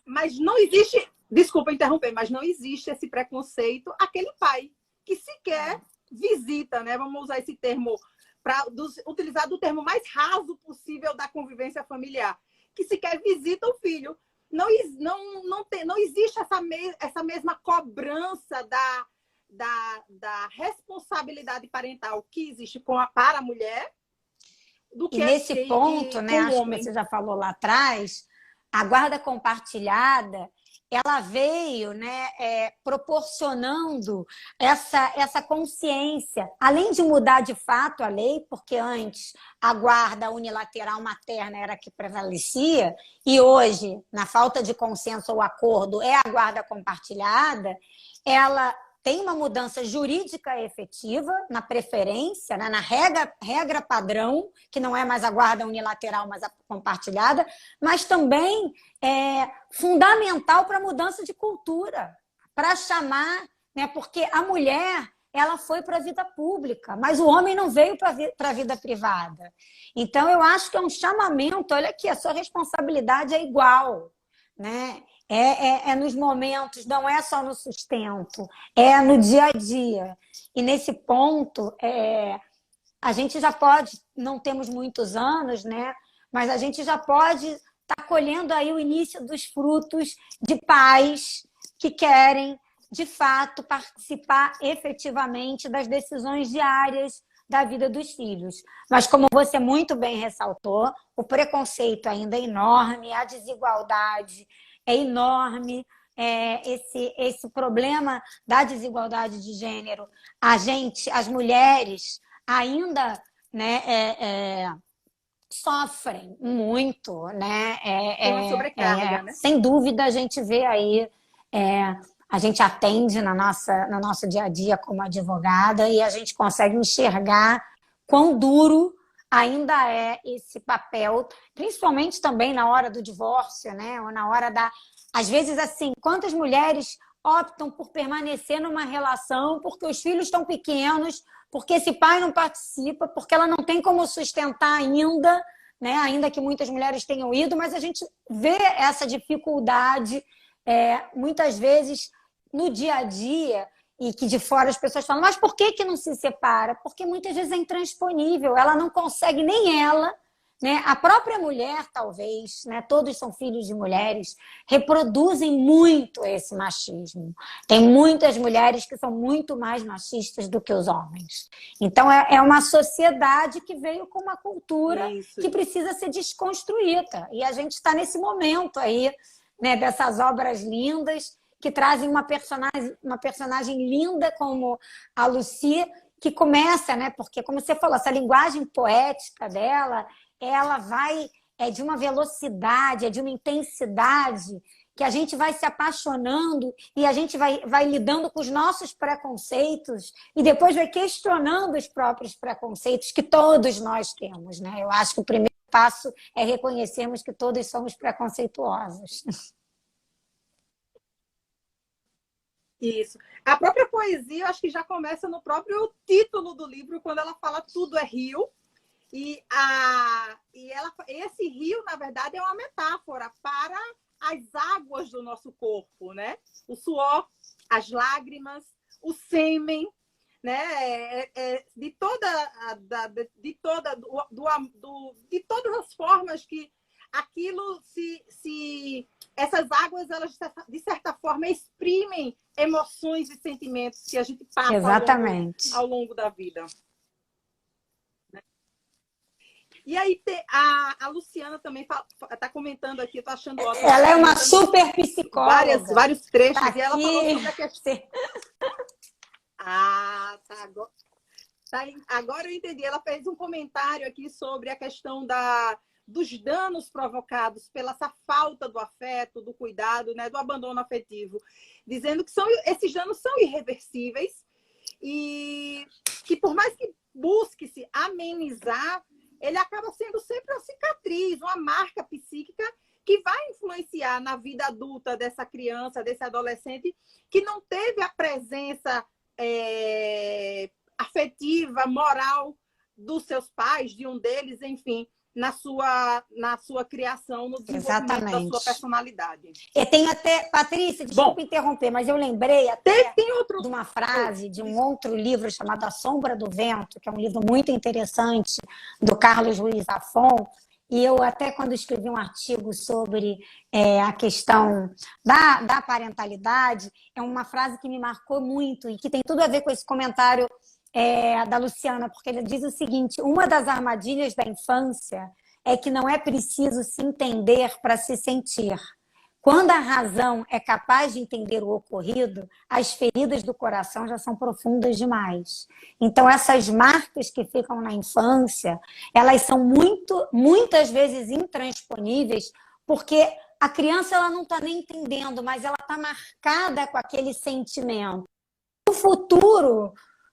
Mas não existe desculpa interromper, mas não existe esse preconceito aquele pai que sequer visita, né? Vamos usar esse termo, para utilizar do termo mais raso possível da convivência familiar, que sequer visita o filho. Não existe essa mesma cobrança da responsabilidade parental que existe para a mulher do E que nesse ponto, né, com o acho que homem. você já falou lá atrás, a guarda compartilhada, ela veio, né, proporcionando essa consciência, além de mudar de fato a lei, porque antes a guarda unilateral materna era a que prevalecia, e hoje, na falta de consenso ou acordo, é a guarda compartilhada, ela tem uma mudança jurídica efetiva na preferência, né, na regra padrão, que não é mais a guarda unilateral, mas a compartilhada, mas também é fundamental para a mudança de cultura, para chamar, né, porque a mulher ela foi para a vida pública, mas o homem não veio para a vida privada. Então, eu acho que é um chamamento, olha aqui, a sua responsabilidade é igual, né? Nos momentos, não é só no sustento, é no dia a dia. E nesse ponto, a gente já pode, não temos muitos anos, né? Mas a gente já pode estar colhendo aí o início dos frutos de pais que querem, de fato, participar efetivamente das decisões diárias da vida dos filhos. Mas, como você muito bem ressaltou, o preconceito ainda é enorme, a desigualdade é enorme, esse problema da desigualdade de gênero, as mulheres ainda, né, sofrem muito, né? Tem uma sobrecarga, né? Sem dúvida a gente vê aí, a gente atende no nosso dia a dia como advogada e a gente consegue enxergar quão duro ainda é esse papel, principalmente também na hora do divórcio, né? Ou na hora da... Às vezes, assim, quantas mulheres optam por permanecer numa relação porque os filhos estão pequenos, porque esse pai não participa, porque ela não tem como sustentar ainda, né? Ainda que muitas mulheres tenham ido, mas a gente vê essa dificuldade muitas vezes no dia a dia, e que de fora as pessoas falam, mas por que não se separa? Porque muitas vezes é intransponível, ela não consegue, nem ela, né? A própria mulher, talvez, né? Todos são filhos de mulheres, reproduzem muito esse machismo. Tem muitas mulheres que são muito mais machistas do que os homens. Então, é uma sociedade que veio com uma cultura que precisa ser desconstruída. E a gente está nesse momento aí, né, dessas obras lindas, que trazem uma personagem linda como a Lucy, que começa, né? Porque, como você falou, essa linguagem poética dela, ela vai de uma velocidade, de uma intensidade, que a gente vai se apaixonando e a gente vai lidando com os nossos preconceitos e depois vai questionando os próprios preconceitos que todos nós temos, né? Eu acho que o primeiro passo é reconhecermos que todos somos preconceituosos. Isso. A própria poesia, eu acho que já começa no próprio título do livro, quando ela fala tudo é rio. Esse rio, na verdade, é uma metáfora para as águas do nosso corpo, né? O suor, as lágrimas, o sêmen, né? De todas as formas que aquilo essas águas, elas de certa forma exprimem emoções e sentimentos que a gente passa ao longo da vida. E aí a Luciana também está comentando aqui, eu estou achando ótimo. Ela é uma super psicóloga. Vários trechos, tá e ela aqui. falou sobre a questão. Agora eu entendi. Ela fez um comentário aqui sobre a questão dos danos provocados pela essa falta do afeto, do cuidado, né, do abandono afetivo, dizendo que esses danos são irreversíveis e que por mais que busque-se amenizar, ele acaba sendo sempre uma cicatriz, uma marca psíquica que vai influenciar na vida adulta dessa criança, desse adolescente, que não teve a presença afetiva, moral dos seus pais, de um deles, enfim, na sua criação, no desenvolvimento da sua personalidade. Eu tenho até, Patrícia, desculpa interromper, mas eu lembrei até de uma frase de um outro livro chamado A Sombra do Vento, que é um livro muito interessante, do Carlos Ruiz Zafón, e eu até quando escrevi um artigo sobre a questão da parentalidade, é uma frase que me marcou muito e que tem tudo a ver com esse comentário da Luciana, porque ele diz o seguinte: uma das armadilhas da infância é que não é preciso se entender para se sentir. Quando a razão é capaz de entender o ocorrido, as feridas do coração já são profundas demais. Então, essas marcas que ficam na infância, elas são muitas vezes intransponíveis, porque a criança ela não está nem entendendo, mas ela está marcada com aquele sentimento. No futuro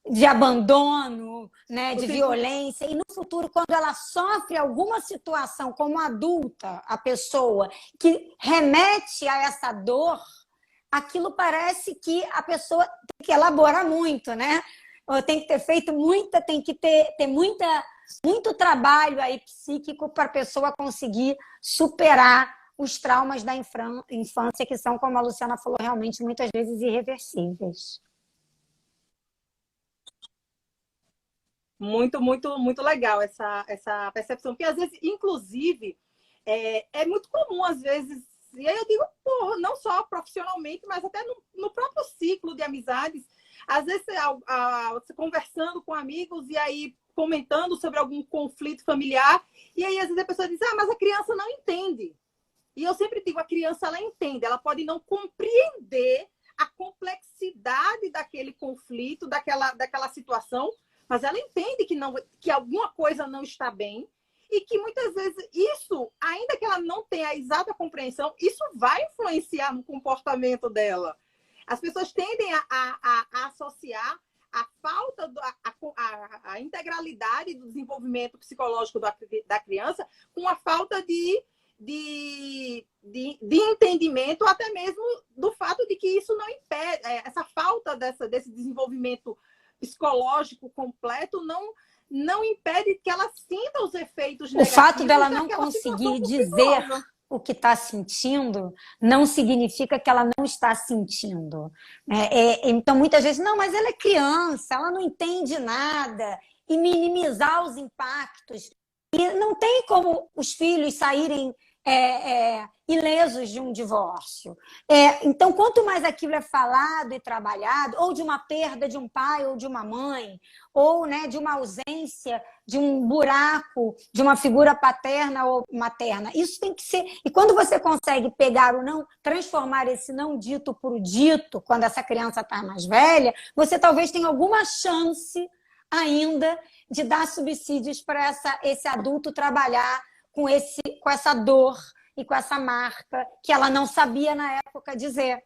de abandono, né, de violência, e no futuro, quando ela sofre alguma situação como adulta, a pessoa que remete a essa dor, aquilo parece que a pessoa tem que elaborar muito, né? Tem que ter feito muita, tem que ter muito trabalho aí psíquico para a pessoa conseguir superar os traumas da infância, que são, como a Luciana falou, realmente muitas vezes irreversíveis. Muito, muito, muito legal essa percepção, porque às vezes, inclusive, é muito comum, às vezes, e aí eu digo, porra, não só profissionalmente, mas até no próprio ciclo de amizades, às vezes você conversando com amigos e aí comentando sobre algum conflito familiar, e aí às vezes a pessoa diz, mas a criança não entende. E eu sempre digo, a criança, ela entende, ela pode não compreender a complexidade daquele conflito, daquela situação, mas ela entende que alguma coisa não está bem e que muitas vezes isso, ainda que ela não tenha a exata compreensão, isso vai influenciar no comportamento dela. As pessoas tendem a associar a falta, a integralidade do desenvolvimento psicológico da criança com a falta de entendimento, até mesmo do fato de que isso não impede, essa falta desse desenvolvimento psicológico completo não impede que ela sinta os efeitos negativos. O fato dela não conseguir dizer o que está sentindo não significa que ela não está sentindo. Então, muitas vezes, não, mas ela é criança, ela não entende nada, e minimizar os impactos. E não tem como os filhos saírem ilesos de um divórcio. Então, quanto mais aquilo é falado e trabalhado, ou de uma perda de um pai ou de uma mãe, ou, né, de uma ausência, de um buraco, de uma figura paterna ou materna, isso tem que ser... E quando você consegue pegar ou não, transformar esse não dito por dito, quando essa criança está mais velha, você talvez tenha alguma chance ainda de dar subsídios para esse adulto trabalhar com essa dor e com essa marca que ela não sabia na época dizer,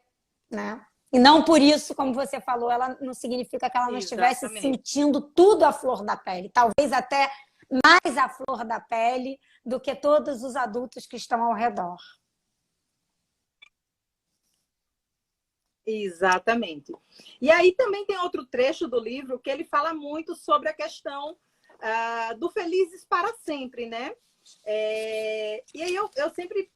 né? E não por isso, como você falou, ela não significa que ela não estivesse sentindo tudo à flor da pele, talvez até mais à flor da pele do que todos os adultos que estão ao redor. Exatamente. E aí também tem outro trecho do livro que ele fala muito sobre a questão do felizes para sempre, né? E aí eu sempre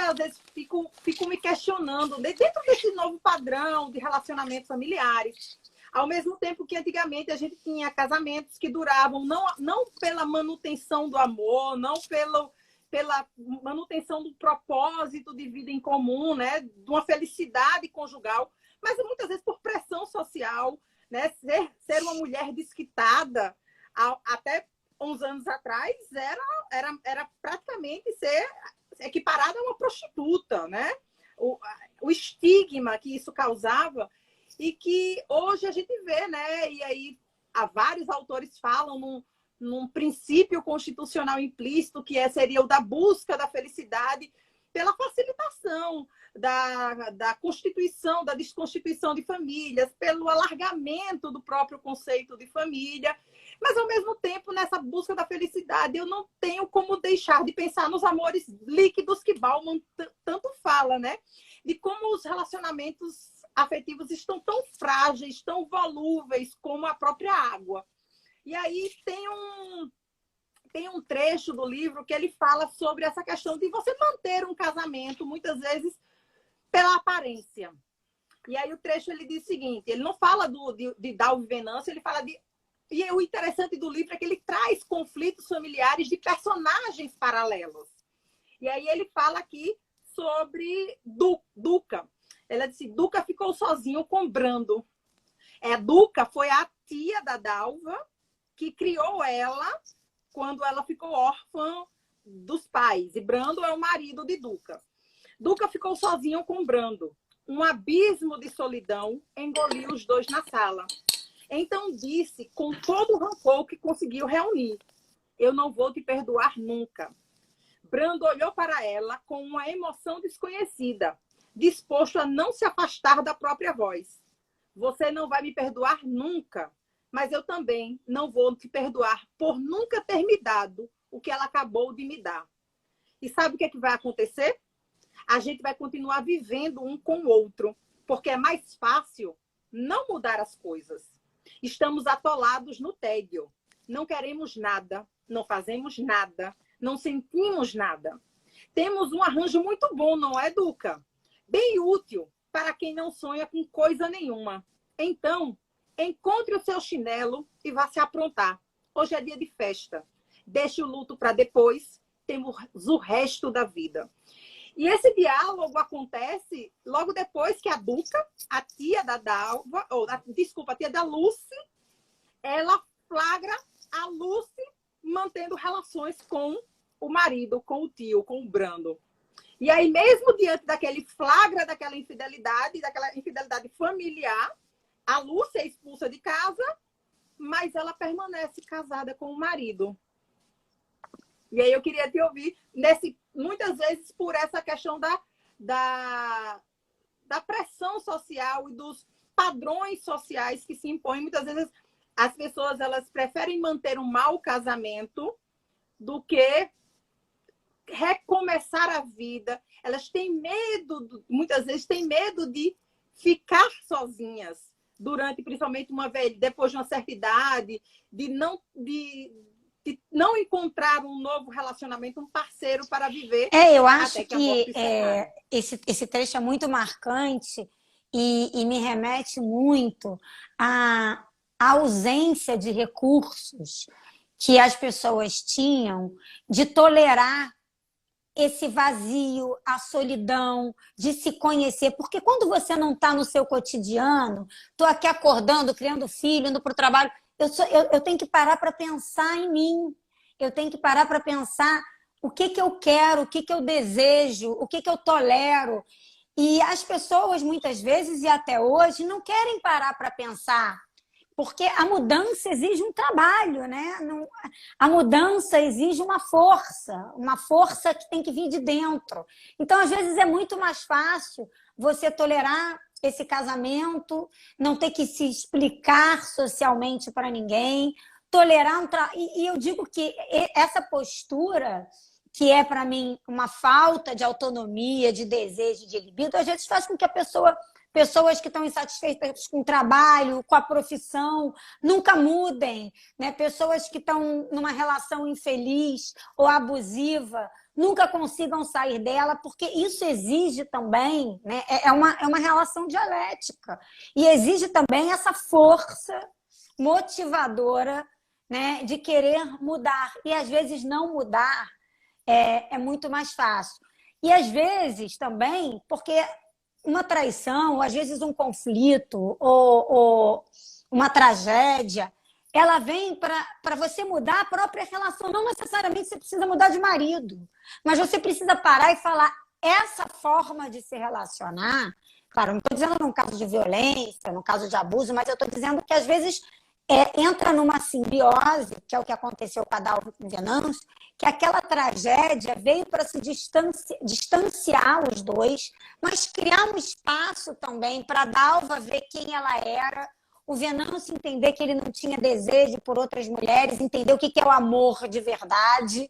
às vezes fico me questionando dentro desse novo padrão de relacionamentos familiares, ao mesmo tempo que antigamente a gente tinha casamentos que duravam não pela manutenção do amor, não pela manutenção do propósito de vida em comum, né, de uma felicidade conjugal, mas muitas vezes por pressão social, né, ser uma mulher desquitada até uns anos atrás era praticamente ser equiparada a uma prostituta, né? O estigma que isso causava e que hoje a gente vê, né? E aí vários autores falam num princípio constitucional implícito que seria o da busca da felicidade pela facilitação da constituição, da desconstituição de famílias, pelo alargamento do próprio conceito de família. Mas, ao mesmo tempo, nessa busca da felicidade, eu não tenho como deixar de pensar nos amores líquidos que Bauman tanto fala, né? De como os relacionamentos afetivos estão tão frágeis, tão volúveis como a própria água. E aí tem tem um trecho do livro que ele fala sobre essa questão de você manter um casamento, muitas vezes, pela aparência. E aí o trecho ele diz o seguinte, ele não fala de Dalva e Venâncio, ele fala de... E o interessante do livro é que ele traz conflitos familiares de personagens paralelos. E aí ele fala aqui sobre Duca. Ela disse, Duca ficou sozinho com Brando. Duca foi a tia da Dalva que criou ela quando ela ficou órfã dos pais. E Brando é o marido de Duca. Duca ficou sozinho com Brando. Um abismo de solidão engoliu os dois na sala. Então disse, com todo o rancor que conseguiu reunir, eu não vou te perdoar nunca. Brando olhou para ela com uma emoção desconhecida, disposto a não se afastar da própria voz. Você não vai me perdoar nunca, mas eu também não vou te perdoar por nunca ter me dado o que ela acabou de me dar. E sabe o que é que vai acontecer? A gente vai continuar vivendo um com o outro, porque é mais fácil não mudar as coisas. Estamos atolados no tédio. Não queremos nada, não fazemos nada, não sentimos nada. Temos um arranjo muito bom, não é, Duca? Bem útil para quem não sonha com coisa nenhuma. Então, encontre o seu chinelo e vá se aprontar. Hoje é dia de festa. Deixe o luto para depois. Temos o resto da vida. E esse diálogo acontece logo depois que a Duca, a tia da Dalva, a tia da Lucy, ela flagra a Lucy mantendo relações com o marido, com o tio, com o Brando. E aí, mesmo diante daquele flagra, daquela infidelidade familiar, a Lúcia é expulsa de casa, mas ela permanece casada com o marido. E aí eu queria te ouvir, muitas vezes por essa questão da pressão social e dos padrões sociais que se impõem. Muitas vezes as pessoas elas preferem manter um mau casamento do que recomeçar a vida. Elas têm medo, muitas vezes têm medo de ficar sozinhas durante, principalmente, depois de uma certa idade, de não encontrar um novo relacionamento, um parceiro para viver. Eu acho que esse trecho é muito marcante e me remete muito à ausência de recursos que as pessoas tinham de tolerar esse vazio, a solidão, de se conhecer. Porque quando você não está no seu cotidiano, estou aqui acordando, criando filho, indo para o trabalho, eu tenho que parar para pensar em mim. Eu tenho que parar para pensar o que eu quero, o que eu desejo, o que eu tolero. E as pessoas, muitas vezes, e até hoje, não querem parar para pensar. Porque a mudança exige um trabalho, né? A mudança exige uma força que tem que vir de dentro. Então, às vezes, é muito mais fácil você tolerar esse casamento, não ter que se explicar socialmente para ninguém, tolerar E eu digo que essa postura, que é, para mim, uma falta de autonomia, de desejo, de libido, às vezes faz com que pessoas que estão insatisfeitas com o trabalho, com a profissão, nunca mudem, né? Pessoas que estão numa relação infeliz ou abusiva, nunca consigam sair dela, porque isso exige também, né? É uma relação dialética. E exige também essa força motivadora, né? De querer mudar. E, às vezes, não mudar é muito mais fácil. E, às vezes, também, porque uma traição, ou às vezes um conflito, ou uma tragédia, ela vem para você mudar a própria relação. Não necessariamente você precisa mudar de marido, mas você precisa parar e falar, essa forma de se relacionar, claro, não estou dizendo num caso de violência, num caso de abuso, mas eu estou dizendo que às vezes entra numa simbiose, que é o que aconteceu com a Dalva e com o Venâncio, que aquela tragédia veio para se distanciar os dois, mas criar um espaço também para a Dalva ver quem ela era, o Venâncio entender que ele não tinha desejo por outras mulheres, entender o que é o amor de verdade,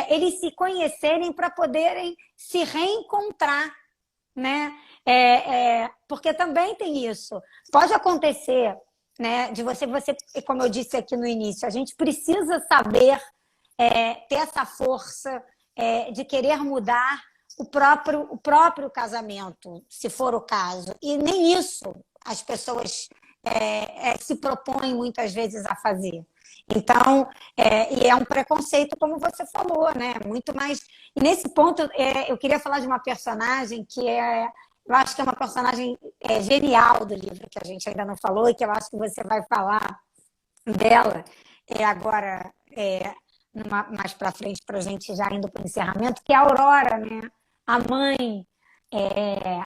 eles se conhecerem para poderem se reencontrar, né? Porque também tem isso. Pode acontecer, né, de você, como eu disse aqui no início, a gente precisa saber ter essa força de querer mudar o próprio casamento, se for o caso. E nem isso as pessoas se propõem muitas vezes a fazer. Então, e é um preconceito, como você falou, né? Muito mais. E nesse ponto, eu queria falar de uma personagem que eu acho que é uma personagem genial do livro, que a gente ainda não falou, e que eu acho que você vai falar dela agora, mais para frente, para a gente já indo para o encerramento, que é a Aurora, né? A mãe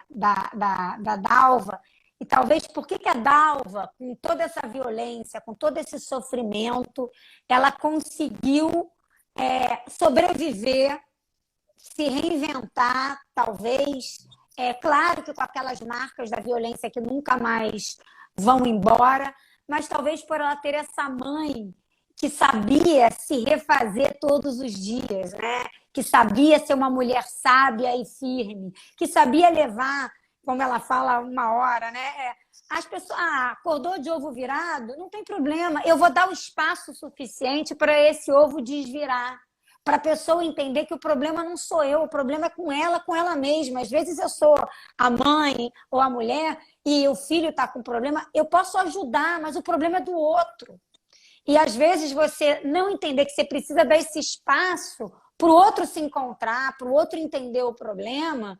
da Dalva. E talvez por que a Dalva, com toda essa violência, com todo esse sofrimento, ela conseguiu sobreviver, se reinventar, talvez. Claro que com aquelas marcas da violência que nunca mais vão embora, mas talvez por ela ter essa mãe que sabia se refazer todos os dias, né? Que sabia ser uma mulher sábia e firme, que sabia levar, como ela fala, uma hora, né? As pessoas, acordou de ovo virado, não tem problema, eu vou dar o espaço suficiente para esse ovo desvirar, para a pessoa entender que o problema não sou eu, o problema é com ela mesma. Às vezes eu sou a mãe ou a mulher e o filho está com problema, eu posso ajudar, mas o problema é do outro. E às vezes você não entender que você precisa dar esse espaço para o outro se encontrar, para o outro entender o problema,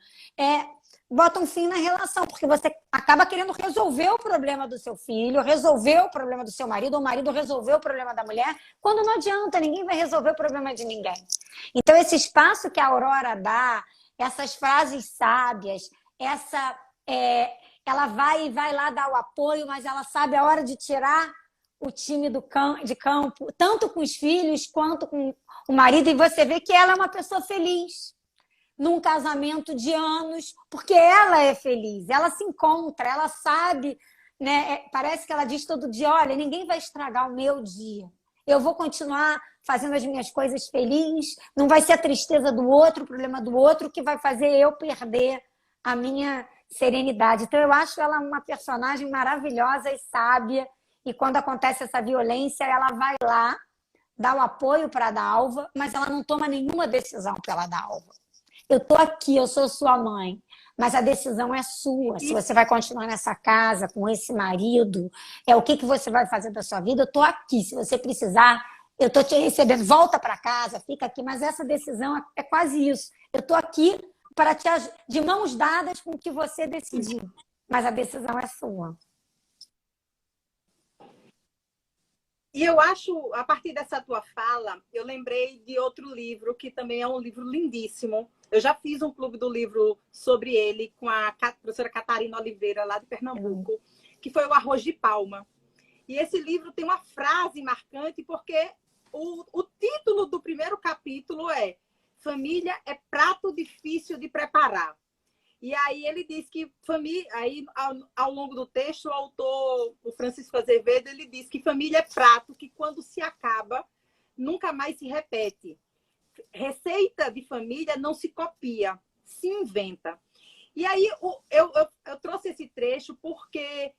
bota um fim na relação, porque você acaba querendo resolver o problema do seu filho, resolver o problema do seu marido, ou o marido resolver o problema da mulher, quando não adianta, ninguém vai resolver o problema de ninguém. Então, esse espaço que a Aurora dá, essas frases sábias, ela vai lá dar o apoio, mas ela sabe a hora de tirar o time de campo, tanto com os filhos quanto com o marido, e você vê que ela é uma pessoa feliz num casamento de anos, porque ela é feliz, ela se encontra, ela sabe, né? Parece que ela diz todo dia, olha, ninguém vai estragar o meu dia, eu vou continuar fazendo as minhas coisas feliz, não vai ser a tristeza do outro, o problema do outro, que vai fazer eu perder a minha serenidade. Então, eu acho ela uma personagem maravilhosa e sábia, e quando acontece essa violência, ela vai lá, dá o apoio para a Dalva, mas ela não toma nenhuma decisão pela Dalva. Eu estou aqui, eu sou sua mãe, mas a decisão é sua. Se você vai continuar nessa casa com esse marido, o que você vai fazer da sua vida? Eu estou aqui, se você precisar, eu estou te recebendo, volta para casa, fica aqui, mas essa decisão é quase isso. Eu estou aqui para te de mãos dadas com o que você decidir, mas a decisão é sua. E eu acho, a partir dessa tua fala, eu lembrei de outro livro, que também é um livro lindíssimo. Eu já fiz um clube do livro sobre ele com a professora Catarina Oliveira, lá de Pernambuco, que foi o Arroz de Palma. E esse livro tem uma frase marcante, porque o título do primeiro capítulo é Família é prato difícil de preparar. E aí ele diz que família, aí ao longo do texto, o autor, o Francisco Azevedo, ele diz que família é prato que quando se acaba, nunca mais se repete. Receita de família não se copia, se inventa. E aí eu trouxe esse trecho porque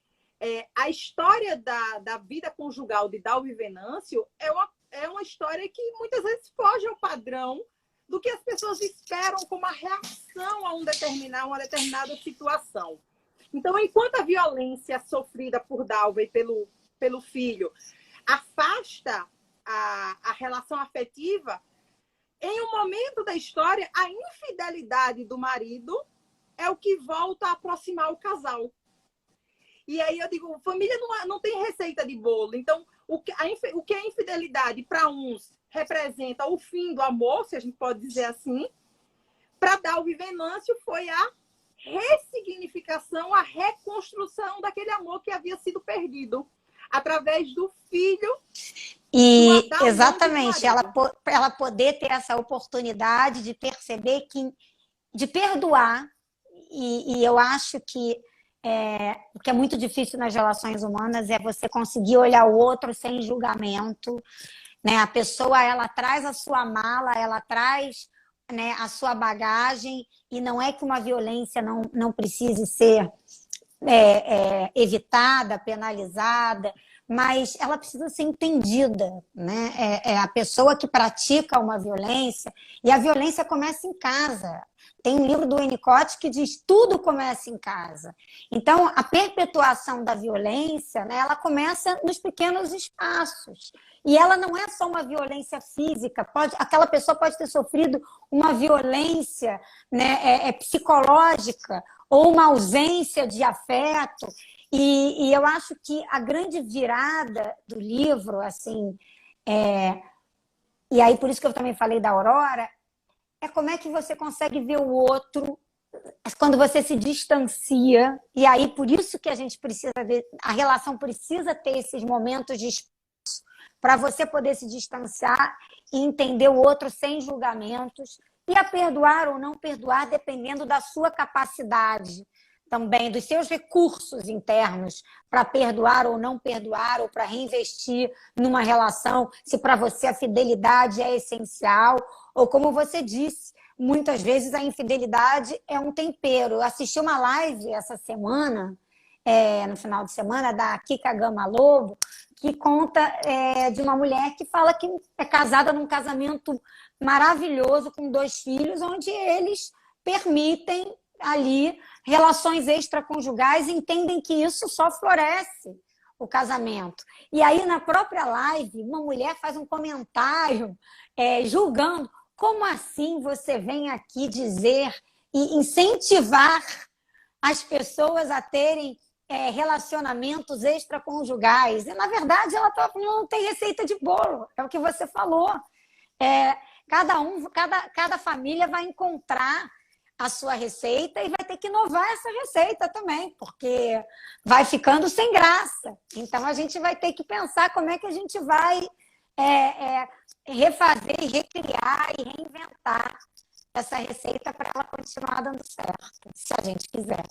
a história da vida conjugal de Dalva e Venâncio é uma história que muitas vezes foge ao padrão do que as pessoas esperam como a reação a uma determinada situação. Então, enquanto a violência sofrida por Dalva e pelo filho afasta a relação afetiva, em um momento da história, a infidelidade do marido é o que volta a aproximar o casal. E aí eu digo, família não tem receita de bolo. Então, o que é infidelidade para uns representa o fim do amor, se a gente pode dizer assim, para Dalva e Venâncio foi a ressignificação, a reconstrução daquele amor que havia sido perdido através do filho. E exatamente, ela poder ter essa oportunidade de perceber de perdoar, e eu acho que o que é muito difícil nas relações humanas é você conseguir olhar o outro sem julgamento, né? A pessoa, ela traz a sua mala, ela traz, né, a sua bagagem, e não é que uma violência não precise ser evitada, penalizada, mas ela precisa ser entendida, né? É a pessoa que pratica uma violência, e a violência começa em casa. Tem um livro do Winnicott que diz tudo começa em casa. Então, a perpetuação da violência, né, ela começa nos pequenos espaços. E ela não é só uma violência física, aquela pessoa pode ter sofrido uma violência, né, psicológica ou uma ausência de afeto. E eu acho que a grande virada do livro, assim, e aí por isso que eu também falei da Aurora, é como é que você consegue ver o outro quando você se distancia, e aí por isso que a gente precisa ver, a relação precisa ter esses momentos de espaço para você poder se distanciar e entender o outro sem julgamentos, e a perdoar ou não perdoar dependendo da sua capacidade também, dos seus recursos internos para perdoar ou não perdoar, ou para reinvestir numa relação, se para você a fidelidade é essencial, ou como você disse, muitas vezes a infidelidade é um tempero. Eu assisti uma live essa semana, no final de semana, da Kika Gama Lobo, que conta de uma mulher que fala que é casada num casamento maravilhoso, com 2 filhos, onde eles permitem ali relações extraconjugais e entendem que isso só floresce o casamento. E aí, na própria live, uma mulher faz um comentário julgando. Como assim você vem aqui dizer e incentivar as pessoas a terem relacionamentos extraconjugais? E, na verdade, ela está falando, não tem receita de bolo, é o que você falou. Cada família vai encontrar a sua receita e vai ter que inovar essa receita também, porque vai ficando sem graça. Então, a gente vai ter que pensar como é que a gente vai refazer, recriar e reinventar essa receita para ela continuar dando certo, se a gente quiser.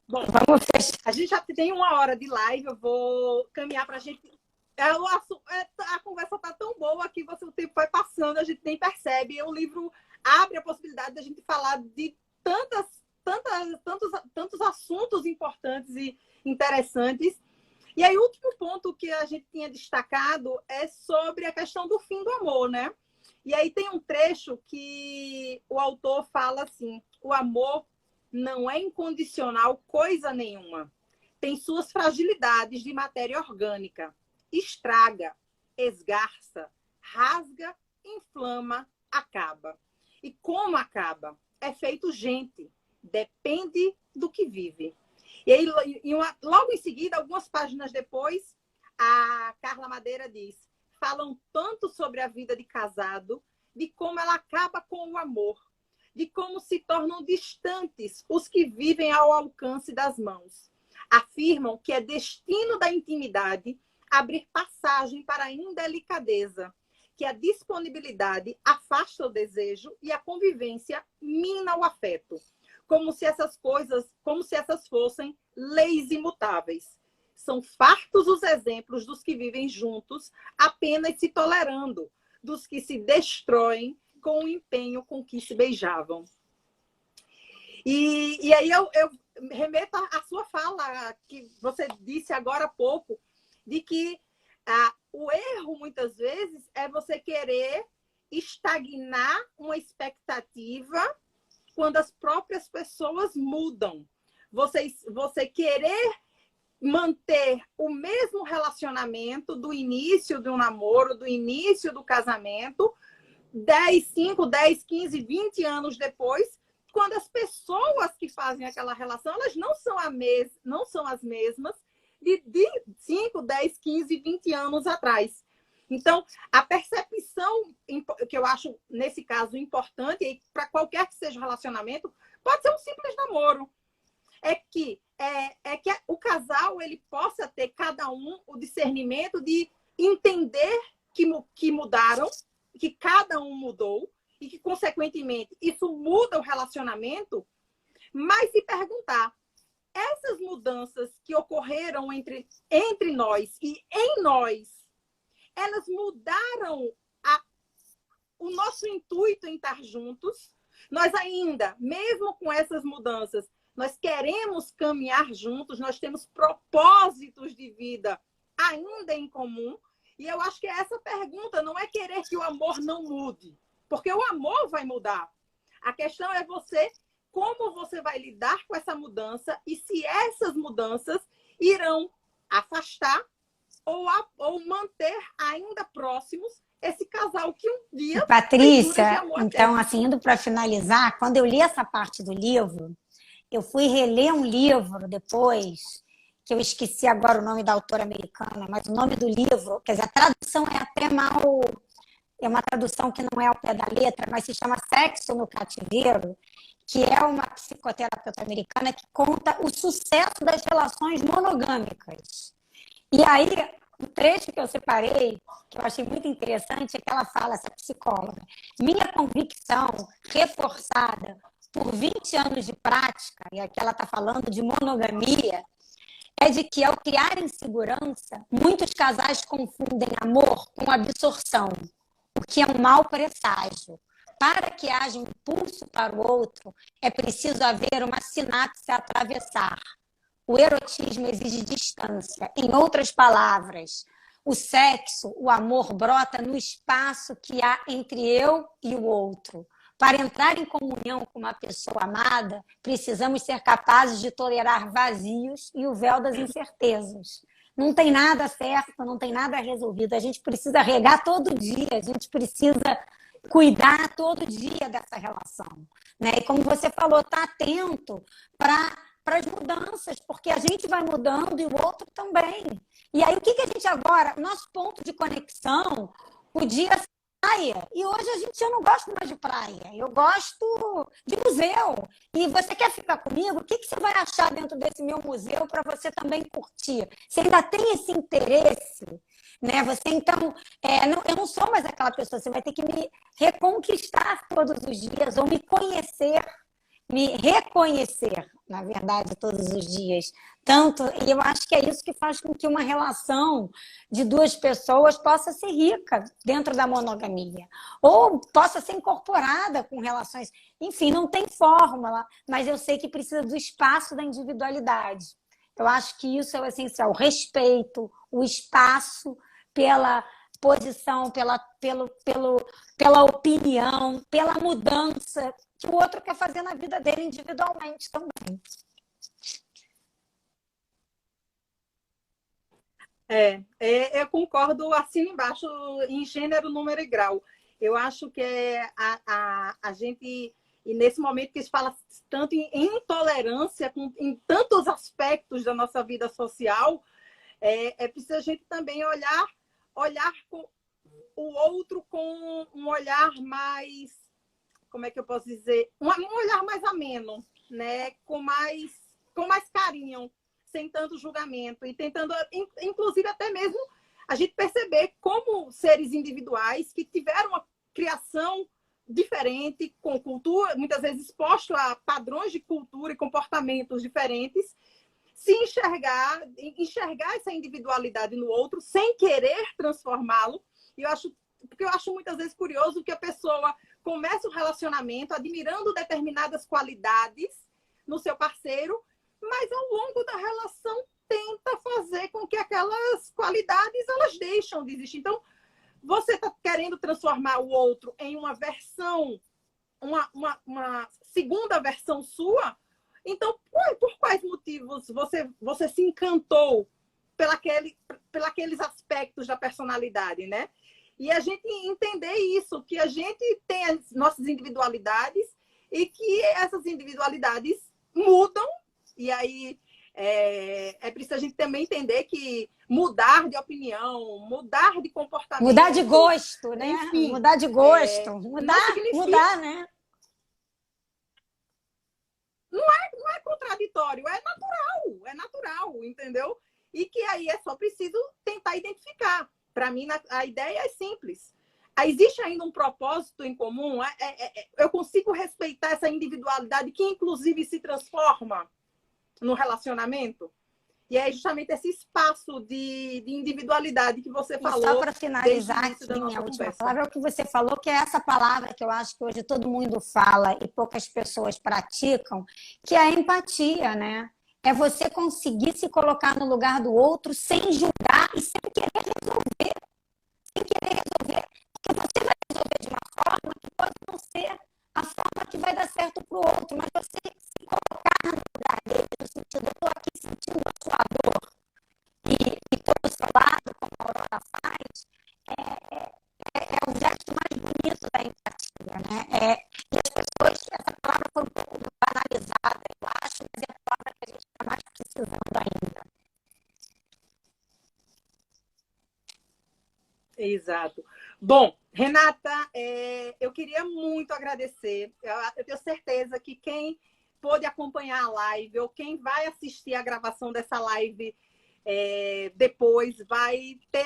Bom, vamos fechar. A gente já tem 1 hora de live, eu vou caminhar para a gente. A conversa está tão boa que o tempo vai passando, a gente nem percebe. E o livro abre a possibilidade da gente falar de tantos assuntos importantes e interessantes. E aí, o último ponto que a gente tinha destacado é sobre a questão do fim do amor, né? E aí tem um trecho que o autor fala assim: o amor não é incondicional coisa nenhuma. Tem suas fragilidades de matéria orgânica. Estraga, esgarça, rasga, inflama, acaba. E como acaba? É feito gente. Depende do que vive. E aí, logo em seguida, algumas páginas depois, a Carla Madeira diz: falam tanto sobre a vida de casado, de como ela acaba com o amor, de como se tornam distantes os que vivem ao alcance das mãos. Afirmam que é destino da intimidade abrir passagem para a indelicadeza, que a disponibilidade afasta o desejo e a convivência mina o afeto, como se essas fossem leis imutáveis. São fartos os exemplos dos que vivem juntos apenas se tolerando, dos que se destroem com o empenho com que se beijavam. E aí eu remeto à sua fala, que você disse agora há pouco, de que o erro, muitas vezes, é você querer estagnar uma expectativa quando as próprias pessoas mudam. Você querer manter o mesmo relacionamento do início do namoro, do início do casamento, 5, 10, 15, 20 anos depois, quando as pessoas que fazem aquela relação, elas não são as mesmas de 5, 10, 15, 20 anos atrás. Então, a percepção que eu acho, nesse caso, importante, e para qualquer que seja o relacionamento, pode ser um simples namoro, é que o casal ele possa ter, cada um, o discernimento de entender que mudaram, que cada um mudou, e que, consequentemente, isso muda o relacionamento, mas se perguntar: essas mudanças que ocorreram entre nós e em nós, elas mudaram o nosso intuito em estar juntos? Nós ainda, mesmo com essas mudanças, nós queremos caminhar juntos, nós temos propósitos de vida ainda em comum. E eu acho que essa pergunta não é querer que o amor não mude, porque o amor vai mudar. A questão é como você vai lidar com essa mudança e se essas mudanças irão afastar ou manter ainda próximos esse casal que um dia... Patrícia, então, assim, indo para finalizar, quando eu li essa parte do livro, eu fui reler um livro depois, que eu esqueci agora o nome da autora americana, mas o nome do livro, quer dizer, a tradução é até mal... É uma tradução que não é ao pé da letra, mas se chama Sexo no Cativeiro, que é uma psicoterapeuta americana que conta o sucesso das relações monogâmicas. E aí, o trecho que eu separei, que eu achei muito interessante, é que ela fala, essa psicóloga, minha convicção reforçada por 20 anos de prática, e aqui ela está falando de monogamia, é de que ao criar insegurança, muitos casais confundem amor com absorção, o que é um mau presságio. Para que haja um impulso para o outro, é preciso haver uma sinapse a atravessar. O erotismo exige distância. Em outras palavras, o sexo, o amor brota no espaço que há entre eu e o outro. Para entrar em comunhão com uma pessoa amada, precisamos ser capazes de tolerar vazios e o véu das incertezas. Não tem nada certo, não tem nada resolvido. A gente precisa regar todo dia, a gente precisa cuidar todo dia dessa relação, né? E como você falou, tá atento para as mudanças, porque a gente vai mudando e o outro também. E aí, o que a gente agora... Nosso ponto de conexão podia ser praia. E hoje eu não gosto mais de praia. Eu gosto de museu. E você quer ficar comigo? O que você vai achar dentro desse meu museu para você também curtir? Você ainda tem esse interesse, né? Você, então... eu não sou mais aquela pessoa. Você vai ter que me reconquistar todos os dias ou me conhecer, me reconhecer, na verdade, todos os dias. E eu acho que é isso que faz com que uma relação de duas pessoas possa ser rica dentro da monogamia. Ou possa ser incorporada com relações... Enfim, não tem fórmula, mas eu sei que precisa do espaço da individualidade. Eu acho que isso é o essencial. O respeito, o espaço pela posição, pela opinião, pela mudança que o outro quer fazer na vida dele individualmente também. Eu concordo, assino embaixo em gênero, número e grau. Eu acho que a gente, e nesse momento que se fala tanto em intolerância, em tantos aspectos da nossa vida social, é preciso a gente também olhar com o outro com um olhar mais, como é que eu posso dizer? Um olhar mais ameno, né? Com mais carinho, sem tanto julgamento, e tentando, inclusive, até mesmo a gente perceber como seres individuais que tiveram uma criação diferente, com cultura, muitas vezes exposto a padrões de cultura e comportamentos diferentes, se enxergar essa individualidade no outro sem querer transformá-lo. Porque eu acho muitas vezes curioso que a pessoa começa o relacionamento admirando determinadas qualidades no seu parceiro, mas ao longo da relação tenta fazer com que aquelas qualidades elas deixam de existir. Então, você está querendo transformar o outro em uma versão, uma segunda versão sua. Então, por quais motivos você se encantou pelos aspectos da personalidade, né? E a gente entender isso, que a gente tem as nossas individualidades e que essas individualidades mudam. E aí é preciso a gente também entender que mudar de opinião, mudar de comportamento... Mudar de gosto, né? Enfim, mudar de gosto. Mudar, né? Não é contraditório, é natural, entendeu? E que aí é só preciso tentar identificar. Para mim, a ideia é simples. Existe ainda um propósito em comum? Eu consigo respeitar essa individualidade que, inclusive, se transforma no relacionamento? E é justamente esse espaço de individualidade que você falou. E só para finalizar aqui, minha última palavra, é o que você falou, que é essa palavra que eu acho que hoje todo mundo fala e poucas pessoas praticam, que é a empatia, né? É você conseguir se colocar no lugar do outro sem julgar e sem querer resolver. Sem querer resolver. Porque você vai resolver de uma forma que pode não ser a forma que vai dar certo para o outro, mas você se colocar no lugar dele, no sentido, eu estou aqui sentindo a sua dor e estou do seu lado, como a Aurora faz, é o gesto mais bonito da empatia, né? E as pessoas, essa palavra foi um pouco banalizada, eu acho, mas é a palavra que a gente está mais precisando ainda. Exato. Bom, Renata, eu queria muito agradecer. Eu tenho certeza que quem pôde acompanhar a live ou quem vai assistir a gravação dessa live depois vai ter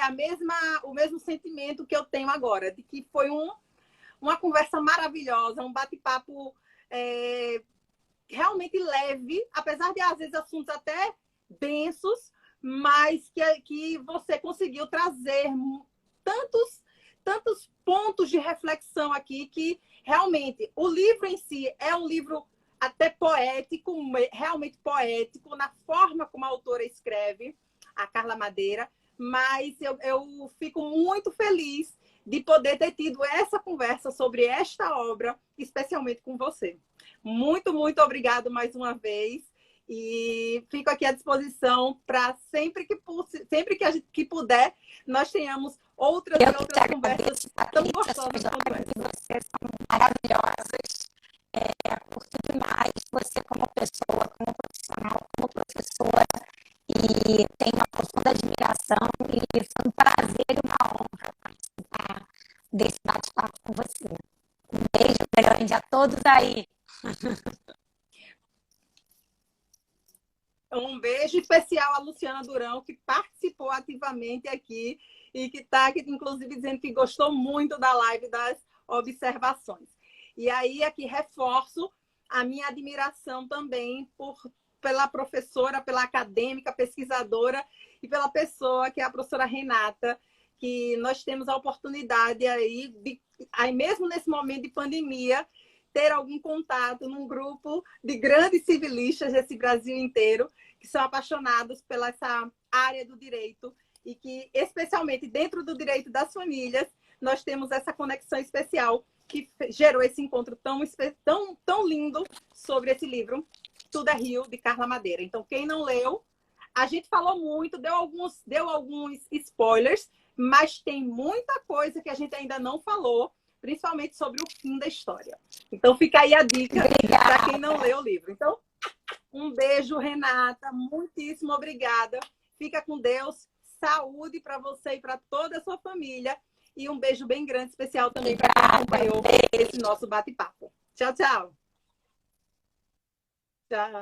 o mesmo sentimento que eu tenho agora, de que foi uma conversa maravilhosa, um bate-papo realmente leve, apesar de às vezes assuntos até densos, mas que você conseguiu trazer tantos pontos de reflexão aqui que realmente o livro em si é um livro até poético, realmente poético, na forma como a autora escreve, a Carla Madeira, mas eu fico muito feliz de poder ter tido essa conversa sobre esta obra, especialmente com você. Muito, muito obrigado mais uma vez. E fico aqui à disposição para sempre que puder, nós tenhamos outras conversas tão gostosas quanto essa. Vocês são maravilhosas. Curto demais você como pessoa, como profissional, como professora. E tenho uma profunda admiração e foi um prazer e uma honra participar desse bate-papo com você. Um beijo grande a todos aí. Um beijo especial à Luciana Durão, que participou ativamente aqui e que está aqui, inclusive, dizendo que gostou muito da live das observações. E aí, aqui, reforço a minha admiração também pela professora, pela acadêmica, pesquisadora e pela pessoa que é a professora Renata, que nós temos a oportunidade aí, mesmo nesse momento de pandemia, ter algum contato num grupo de grandes civilistas desse Brasil inteiro, que são apaixonados pela essa área do direito e que, especialmente dentro do direito das famílias, nós temos essa conexão especial que gerou esse encontro tão lindo sobre esse livro, Tudo é Rio, de Carla Madeira. Então, quem não leu, a gente falou muito, deu alguns spoilers, mas tem muita coisa que a gente ainda não falou, principalmente sobre o fim da história. Então, fica aí a dica para quem não leu o livro. Então, um beijo, Renata. Muitíssimo obrigada. Fica com Deus. Saúde para você e para toda a sua família. E um beijo bem grande, especial também para quem acompanhou esse nosso bate-papo. Tchau, tchau. Tchau.